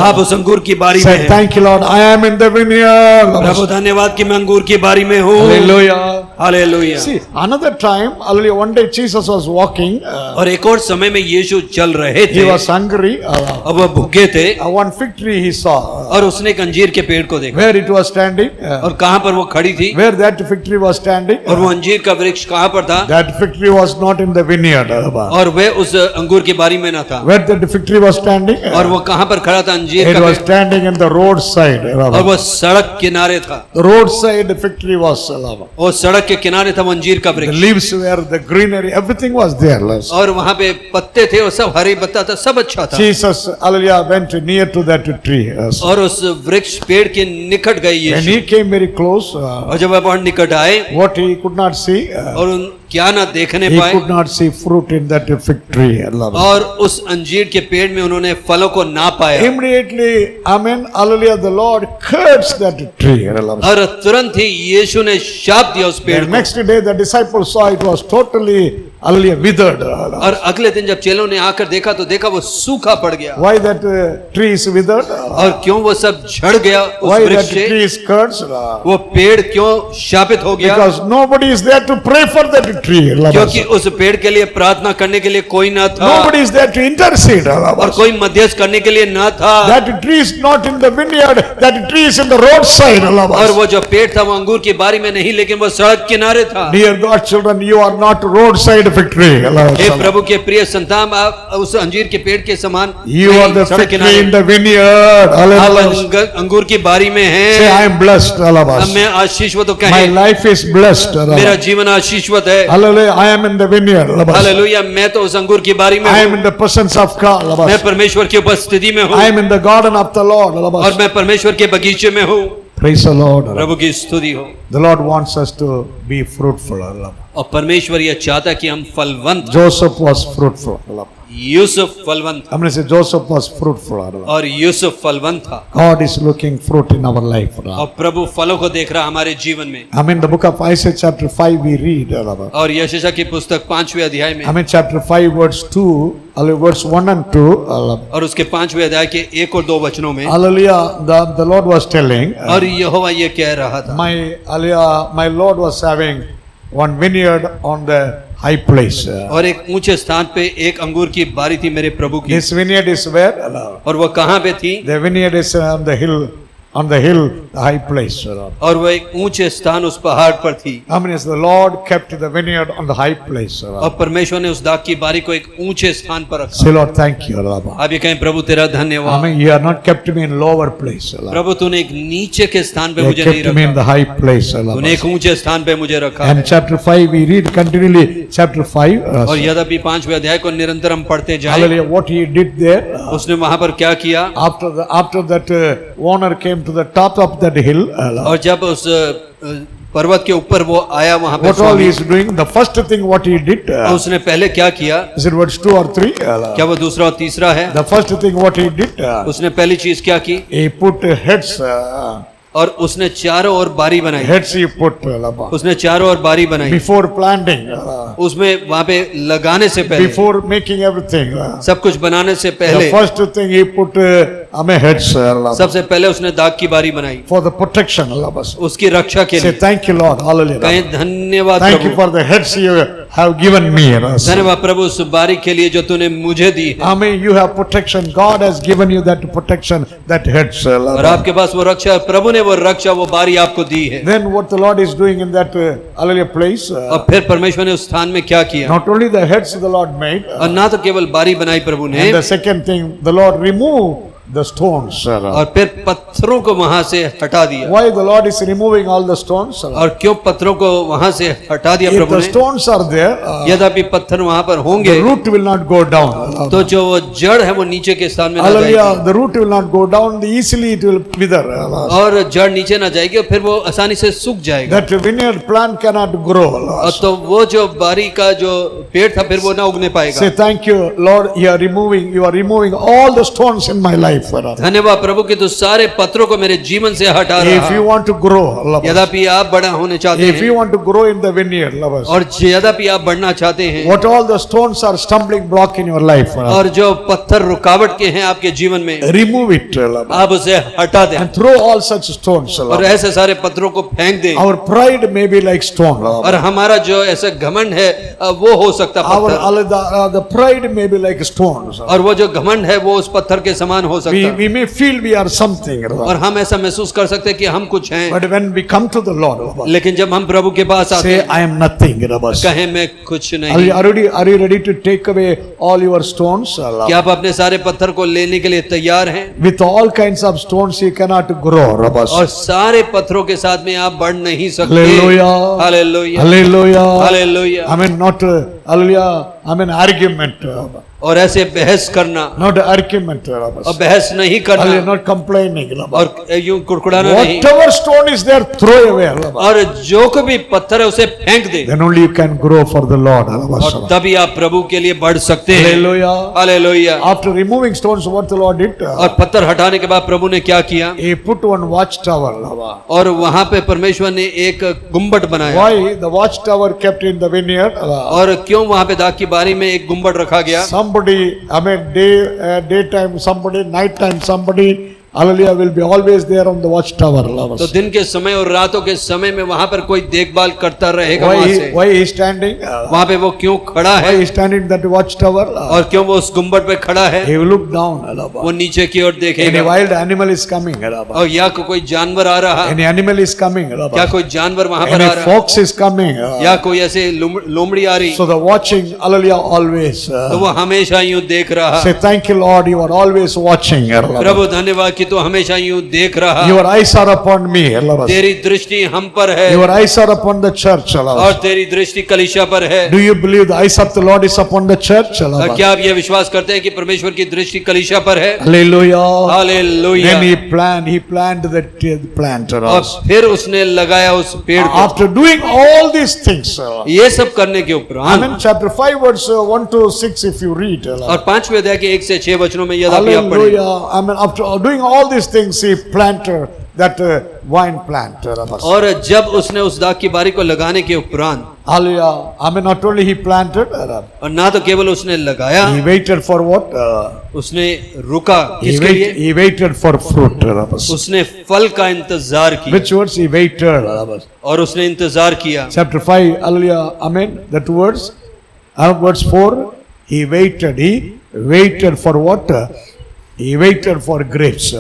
आप उस अंगूर की बारी में Say, हैं। thank you, Lord. I am in the vineyard. प्रभु धन्यवाद कि मैं अंगूर की बारी में हूँ। Hallelujah. Hallelujah. See, another time, hallelujah, one day Jesus was walking. और एक और समय में यीशु चल रहे He थे, was hungry. अब वह भूखे थे, One fig tree he saw. और उसने एक अंजीर के पेड़ को देखा। Where it was standing. और कहाँ पर वो खड़ी थी, Where that fig tree was standing. और वो अंजीर का वृक्ष कहाँ पर था, That fig tree was not in the vineyard. और वह उस अंगूर की बारी में न था। Where that fig tree was standing. और वो कहाँ पर खड़ा था, अंजीर It का was पेड़, standing in the roadside. और वो सड़क किनारे था। The roadside fig tree was. वो सड़क के किनारे था वो अंजीर का The वृक्ष, leaves were, the greenery, everything was there. और वहाँ पे पत्ते थे और सब हरे पत्ता था, सब अच्छा था। Jesus, hallelujah, went near to that tree. और उस वृक्ष पेड़ के निकट गए When Yeshu, he came very close, और जब वह बहुत निकट आए, what he could not see, और उन क्या ना देखने he पाए, could not see fruit in that fig tree. और उस अंजीर के पेड़ में उन्होंने फलों को ना पाया, Immediately, amen, hallelujah, the Lord cursed that tree. और तुरंत ही यीशु ने शाप दिया उस पेड़ The को। next day, the disciples saw it was totally, hallelujah, withered. और अगले दिन जब चेलों ने आकर देखा तो देखा वो सूखा पड़ गया। Why that tree is withered? और क्यों वो सब झड़ गया उस Why that वृक्ष tree से, is cursed? वो पेड़ क्यों शापित हो गया? Because nobody is there to pray for that tree. क्योंकि उस पेड़ के लिए प्रार्थना करने के लिए कोई ना था, Nobody is there to intercede. और कोई मध्यस्थ करने के लिए ना था। That tree is not in the vineyard. That tree is in the roadside. और वो जो पेड़ था वो अंगूर की बारी में नहीं, लेकिन वो सड़क किनारे था। Dear God children, you are not roadside fig tree. हे प्रभु के प्रिय संतान, आप उस अंजीर के पेड़ के समान You are the सड़क fig किनारे, tree in the vineyard. आप Hallelujah. अंगूर की बारी में Say, I हैं। am blessed. अब Hallelujah. मैं आशीषवत तो My कहें, life is blessed. मेरा जीवन आशीषवत है। Hallelujah. I am in the vineyard. Hallelujah. Hallelujah, मैं तो उस अंगूर की बारी में I am हूँ, in the presence of God. मैं Hallelujah. परमेश्वर की उपस्थिति में हूँ, I am in the garden of the Lord. और Hallelujah. मैं परमेश्वर के बगीचे में हूँ। Praise the Lord. प्रभु की स्तुति हो। The Lord wants us to be fruitful. और परमेश्वर यह चाहता है कि हम फलवंत। Joseph was fruitful. Yusuf फलवंत I'm going to say Joseph was fruitful. और यूसुफ फलवंत था। God is looking fruit in our life. और प्रभु फलों को देख रहा हमारे जीवन में। I mean, the book of Isaiah chapter 5 we read. और यशायाह की पुस्तक 5वें अध्याय में। I mean, chapter 5 verse 2, verse 1 and 2. और उसके 5वें अध्याय के 1 और 2 वचनों में। Hallelujah. The Lord was telling. और यहोवा ये कह रहा था। My Lord was having one vineyard on the high place. और एक ऊंचे स्थान पे एक अंगूर की बारी थी मेरे प्रभु की। This vineyard is where? और वो कहाँ पे थी? The vineyard is on the hill, the high place. और वो एक ऊंचे स्थान उस पहाड़ पर थी। I mean, the Lord kept the vineyard on the high place. और परमेश्वर ने उस दाख की बारी को एक ऊंचे स्थान पर रखा। Say Lord, thank you. आप ये कहें प्रभु तेरा धन्यवाद। I mean, you have not kept me in lower place. प्रभु तूने एक नीचे के स्थान पे You मुझे नहीं kept me in the रखा। high place. तूने एक ऊंचे स्थान पे मुझे रखा। And chapter 5 we read continually. Chapter 5. और यद्यपि 5वें अध्याय को निरंतर हम पढ़ते जाएं। Hallelujah. What he did there. उसने वहां पर क्या किया? After that owner came to the top of that hill. और जब उस पर्वत के ऊपर वो आया वहां पे। What all he is doing? The first thing what he did. उसने पहले क्या किया? Is it verse 2 or 3? क्या वो दूसरा और तीसरा है? The first thing what he did. उसने पहली चीज क्या की? He put heads. और उसने चारों ओर बारी बनाई। Heads he put. उसने चारों ओर बारी बनाई। Before planting. उसमें वहां पे लगाने से पहले। Before making everything. सब कुछ बनाने से पहले। The first thing he put heads. सबसे पहले उसने दाग की बारी बनाई। For the protection. उसकी रक्षा के Say लिए। thank you Lord. Hallelujah. कहें धन्यवाद Thank you Prabhu. for the heads you have given me. धन्यवाद प्रभु उस बारी के लिए जो तूने मुझे दी है। I mean, you have protection. God has given you that protection, that heads. और आपके पास वो रक्षा, प्रभु ने वो रक्षा, वो बारी आपको दी है। Then what the Lord is doing in that hallelujah place. और फिर परमेश्वर ने उस स्थान में क्या किया? Not only the heads the Lord made. और ना तो केवल बारी बनाई प्रभु ने। And the second thing, the Lord removed the stones. और फिर पत्थरों को वहां से हटा दिया। Why the Lord is removing all the stones? और क्यों पत्थरों को वहां से हटा दिया If प्रभु the ने? stones are there, यद्यपि पत्थर वहां पर होंगे, the root will not go down. तो जो वो जड़ है वो नीचे के स्थान में ना Hallelujah. जाएगी। The root will not go down. Easily it will wither. और जड़ नीचे ना जाएगी और फिर वो आसानी से सूख जाएगा। That vineyard plant cannot grow. और तो वो जो बारी का जो पेड़ था फिर वो ना उगने पाएगा। Say thank you Lord. You are removing all the stones in my life. धन्यवाद प्रभु कि तू सारे पत्थरों को मेरे जीवन से हटा रहा If you है। want to grow, यद्यपि आप बड़ा होने चाहते if you हैं want to grow in the vineyard, और यद्यपि आप बढ़ना चाहते हैं, what all the stones are stumbling block in your life, और जो पत्थर रुकावट के हैं आपके जीवन में, remove it आप उसे हटा दें and throw all such stones. और ऐसे सारे पत्थरों को फेंक दें। Our pride may be like stone. और हमारा जो ऐसा घमंड है वो हो सकता पत्थर, The pride may be like stones. और वो जो घमंड है वो उस पत्थर के समान हो सकता है। We may feel we are something. और हम ऐसा महसूस कर सकते हैं कि हम कुछ हैं, But when we come to the Lord, लेकिन जब हम प्रभु के पास आते say हैं, I am nothing. कहें मैं कुछ Are नहीं। you ready to take away all your stones? क्या आप अपने सारे पत्थर को लेने के लिए तैयार हैं? With all kinds of stones you cannot grow. और सारे पत्थरों के साथ में आप बढ़ नहीं सकते। Hallelujah. Hallelujah, Hallelujah. Hallelujah. I mean not hallelujah. I mean argument. और ऐसे बहस करना, Not argument. और बहस नहीं Hallelujah, करना, not complaining. और यूं कुड़कुड़ाना नहीं। Whatever stone is there, throw away. और जो भी पत्थर है उसे फेंक दे, Then only you can grow for the Lord. और तभी आप प्रभु के लिए बढ़ सकते हैं। Hallelujah. Hallelujah. After removing stones, what the Lord did? और पत्थर हटाने के बाद प्रभु ने क्या किया? He put one watchtower. और वहां पे परमेश्वर ने एक गुम्बद बनाया। Why the watchtower kept in the vineyard? और क्यों वहां पे दाख की बारी में एक गुम्बद रखा गया? Somebody, I mean daytime, somebody, nighttime, somebody, hallelujah, will be always there on the watchtower. तो दिन के समय और रातों के समय में वहां पर कोई देखभाल करता रहेगा वहां से। Why he is standing? वहां पे वो क्यों खड़ा Why है? he is standing in that watchtower? और क्यों वो उस गुम्बद पे खड़ा है? He will look down. वो नीचे की ओर Any देखेगा। wild animal is coming. और या कोई जानवर आ रहा, Any animal is coming. क्या कोई जानवर वहां पर Any आ रहा, fox is coming. या कोई ऐसे लोमड़ी आ रही, So the watching, hallelujah, always. तो वो हमेशा यूं देख रहा। Say thank you Lord, you are always watching. प्रभु धन्यवाद कि तू हमेशा यूं देख रहा, Your eyes are upon me. तेरी दृष्टि हम पर है Your eyes are upon the church. और तेरी दृष्टि कलीसिया पर है। Do you believe the eyes of the Lord is upon the church? क्या आप ये विश्वास करते हैं कि परमेश्वर की दृष्टि कलीसिया पर है? Hallelujah. Hallelujah. Then he planted the plant. और फिर उसने लगाया उस पेड़ को। After doing all these things, ये सब करने के उपरांत Amen. Chapter 5 verse 1 to 6 if you read. और 5वें अध्याय के 1 से 6 वचनों में यदि आप पढ़ें, Hallelujah. Amen. After doing all these things, he planted that wine plant. और जब उसने उस दाख की बारी को लगाने के उपरांत, Hallelujah. Amen. Not only he planted, और ना तो केवल उसने लगाया, he waited for what? उसने रुका किसके लिए? He waited for fruit. उसने फल का इंतजार किया। Which words he waited? और उसने इंतजार किया। Chapter 5, hallelujah, amen. That words, verse 4, he waited for what? He waited for grapes.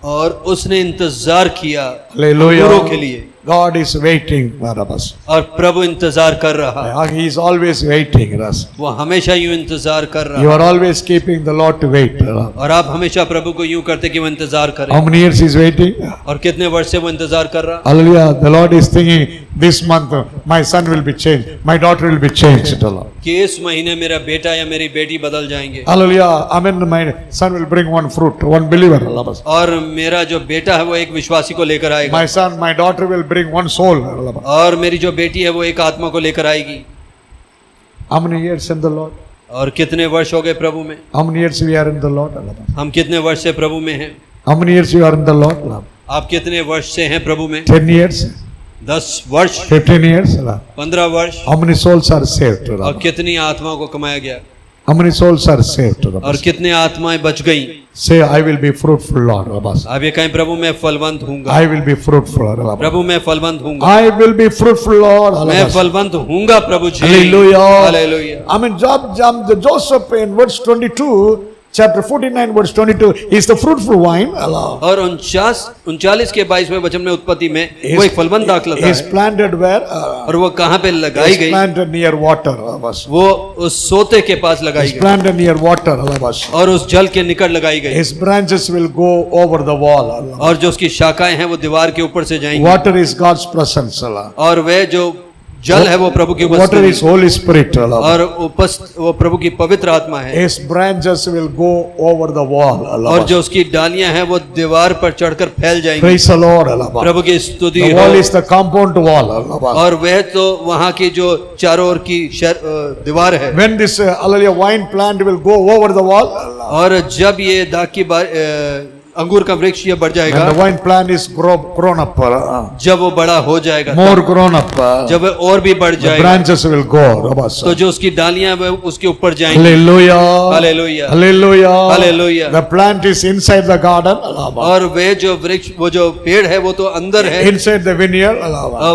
और उसने इंतजार किया Hallelujah. अंगूरों के लिए। God is waiting for us. और प्रभु इंतजार कर रहा है। He is always waiting for us. वो हमेशा यूं इंतजार कर रहा You है। are always keeping the Lord to wait. और आप हमेशा प्रभु को यूं करते कि वो इंतजार करे। How many years he is waiting? और कितने वर्ष से वो इंतजार कर रहा? Hallelujah. The Lord is thinking, this month my son will be changed. My daughter will be changed. कि इस महीने मेरा बेटा या मेरी बेटी बदल जाएंगे। Hallelujah. Amen. My son will bring one fruit, one believer. और मेरा जो बेटा है वो एक विश्वासी को लेकर आएगा। My son, my daughter will bring one soul. और मेरी जो बेटी है वो एक आत्मा को लेकर आएगी। How many years in the Lord? और कितने वर्ष हो गए प्रभु में? How many years we are in the Lord? हम कितने वर्ष से प्रभु में हैं? How many years you are in the Lord? आप कितने वर्ष से हैं प्रभु में? 10 years? 10 वर्ष? 15 years? 15 वर्ष? How many souls are saved? और कितनी आत्माओं को कमाया गया? How many souls are saved? और कितने आत्माएं बच गई? Say, I will be fruitful, Lord. आप ये कहें, प्रभु मैं फलवंत हूँगा। I will be fruitful. प्रभु मैं फलवंत हूँगा। I will be fruitful, Lord. मैं फलवंत हूँगा प्रभु जी। Hallelujah. Hallelujah. I mean, Joseph in verse 22, chapter 49 verse 22 is the fruitful vine. और 39 के 22वें वचन में उत्पत्ति में वो एक फलवंत दाखलता Is है। planted where? और वो कहाँ पे लगाई Is गई? planted near water. वो उस सोते के पास लगाई Is गई planted near water. और उस जल के निकट लगाई गई। His branches will go over the wall. और जो उसकी शाखाएं हैं वो दीवार के ऊपर से जाएंगी। Water is God's presence. और वे जो जल है वो प्रभु की Water is उपस्थिति Holy Spirit. और वो प्रभु की पवित्र आत्मा है। His branches will go over the wall. और जो उसकी डालियां हैं वो दीवार पर चढ़कर फैल जाएंगी। Praise the Lord. प्रभु की स्तुति The हो। wall is the compound wall. और वह तो वहां की जो चारों ओर की दीवार है। When this wine plant will go over the wall, और जब ये दाख की अंगूर का वृक्ष ये बढ़ जाएगा, and the wine plant is grown up, जब वो बड़ा हो जाएगा, more grown up, जब वो और भी बढ़ the जाएगा, branches will go. तो जो उसकी डालियां वो उसके ऊपर जाएंगी। Hallelujah. Hallelujah. Hallelujah. Hallelujah. The plant is inside the garden. और वे जो वृक्ष वो जो पेड़ है वो तो अंदर है, Inside the vineyard.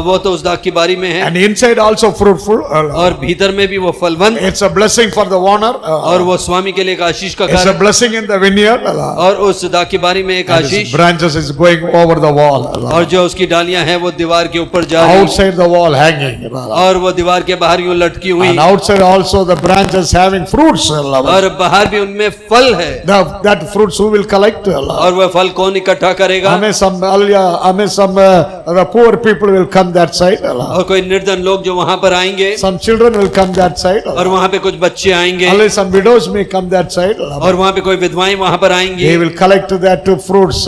वो तो उस दाख की बारी में है, And inside also fruitful. और भीतर में भी वो फलवंत, It's a blessing for the owner. और वो स्वामी के लिए एक आशीष का It's a कारण, blessing in the vineyard. और उस दाख की बारी में एक And his Ashish, branches is going over the wall. और जो उसकी डालियां हैं वो दीवार के ऊपर जा रही हैं, Outside the wall hanging. और वो दीवार के बाहर यूं लटकी हुई, And outside also the branches having fruits. और बाहर भी उनमें फल है। That fruits who will collect? और वह फल कौन इकट्ठा करेगा? Some the poor people will come that side. और कोई निर्धन लोग जो वहां पर आएंगे, Some children will come that side. और वहां पे कुछ बच्चे आएंगे, Some widows may come that side. और वहां पे कोई विधवाएं वहां पर आएंगी, They will collect that fruits.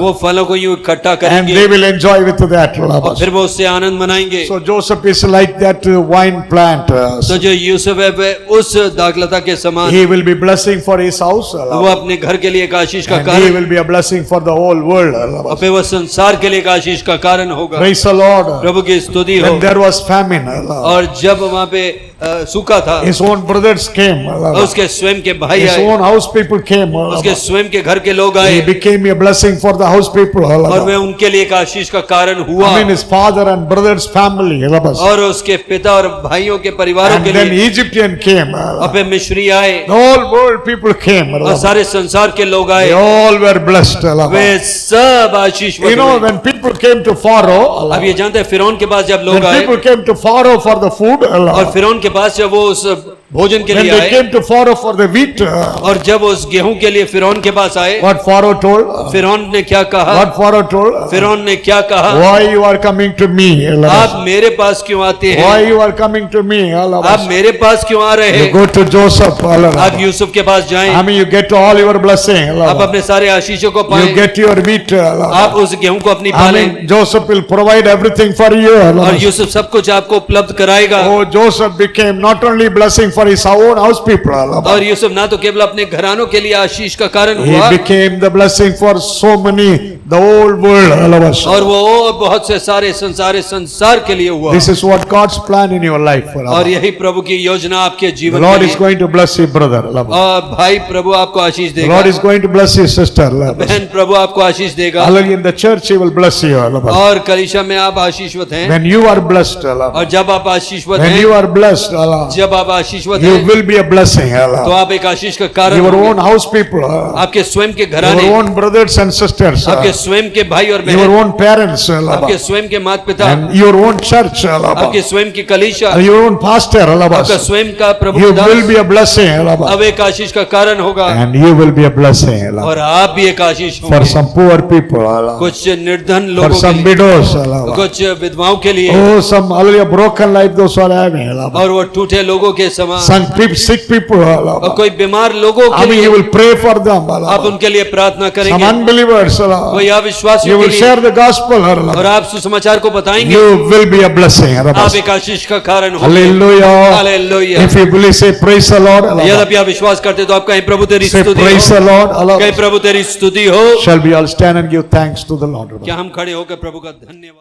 वो फलों को यूं इकट्ठा And करेंगे they will enjoy with that. और फिर वो उससे आनंद मनाएंगे। So Joseph is like that wine plant. तो जो यूसुफ है वह उस दाखलता के समान, He will be blessing for his house. वो अपने घर के लिए एक आशीष का And he कारण, will be a blessing for the whole world. और फिर वो संसार के लिए एक आशीष का कारण होगा। Praise the Lord. प्रभु की स्तुति हो। When there was famine, और जब वहां पे सूखा था, his own brothers came. उसके स्वयं के भाई His आए, own house people came. उसके स्वयं के घर के लोग He आए, became a blessing for the house people. और वह उनके लिए एक आशीष का कारण हुआ। I mean his father and brothers family. और उसके पिता और भाइयों के परिवारों And के then लिए, Egyptian came. और फिर मिस्री आए, The whole world people came. और सारे संसार के लोग They आए, all were blessed. वे सब आशीष You know, हुए। when people came to Pharaoh, अब ये जानते हैं फिरौन के पास जब when लोग आए, people came to Pharaoh for the food, और फिरौन के पास जब वो उस भोजन के When लिए they आए came to Pharaoh for the wheat, और जब उस गेहूं के लिए फिरौन के पास आए, what Pharaoh told? फिरौन ने क्या कहा? What Pharaoh told? फिरौन ने क्या कहा? Why you are coming to me? आप मेरे पास क्यों आते Why हैं? you are coming to me? आप मेरे पास क्यों आ रहे You हैं? go to Joseph. आप यूसुफ के पास जाएं, I mean, you get all your blessing. आप अपने सारे आशीषों को You पाएं, get your wheat. आप उस गेहूं को अपनी I पालें, mean, Joseph will provide everything for you. और यूसुफ सब कुछ आपको उपलब्ध कराएगा। Oh, Joseph became not only blessing for his own house people. और यूसुफ ना तो केवल अपने घरानों के लिए आशीष का कारण He हुआ, became the blessing for so many, the whole world. और वो और बहुत से सारे संसार के लिए हुआ। This is what God's plan in your life. और यही प्रभु की योजना आपके The जीवन Lord के is लिए। going to bless you, brother. और भाई प्रभु आपको आशीष The देगा, Lord is going to bless you, sister. बहन प्रभु आपको आशीष देगा, Hallelujah. In the church, He will bless you. और कलीसिया में आप आशीषवत हैं। When you are blessed, और जब आप आशीषवत when हैं, you are blessed, जब आप आशीषवत you हैं, will be a blessing. तो आप एक आशीष का कारण Your होंगे। own house people, आपके स्वयं के your घराने, own brothers and sisters, आपके स्वयं के भाई और your बहन, own parents, आपके स्वयं के माता पिता, and your own church, आपके स्वयं की कलीसिया, your own pastor. आपका स्वयं का प्रभु You Das, will be a blessing. अब एक आशीष का कारण होगा, And you will be a blessing और आप भी एक आशीष for होंगे। some poor people, कुछ निर्धन for लोगों के some लिए, widows, कुछ विधवाओं के लिए, oh, some hallelujah, broken life those who are having, और वो टूटे लोगों के समान, some people, sick people, और कोई बीमार लोगों I के mean, लिए you will pray for them. आप उनके लिए प्रार्थना Some करेंगे, unbelievers, कोई you अविश्वासियों के will लिए, share the gospel. और आप सुसमाचार को बताएंगे, You will be a blessing. आप एक आशीष का कारण होंगे। Hallelujah. Hallelujah. If you believe, say praise the Lord. यद्यपि आप विश्वास करते तो आप कहें प्रभु तेरी Say स्तुति praise the हो, Lord. कहें प्रभु तेरी स्तुति हो। Shall we all stand and give thanks to the Lord? क्या हम खड़े होकर प्रभु का धन्यवाद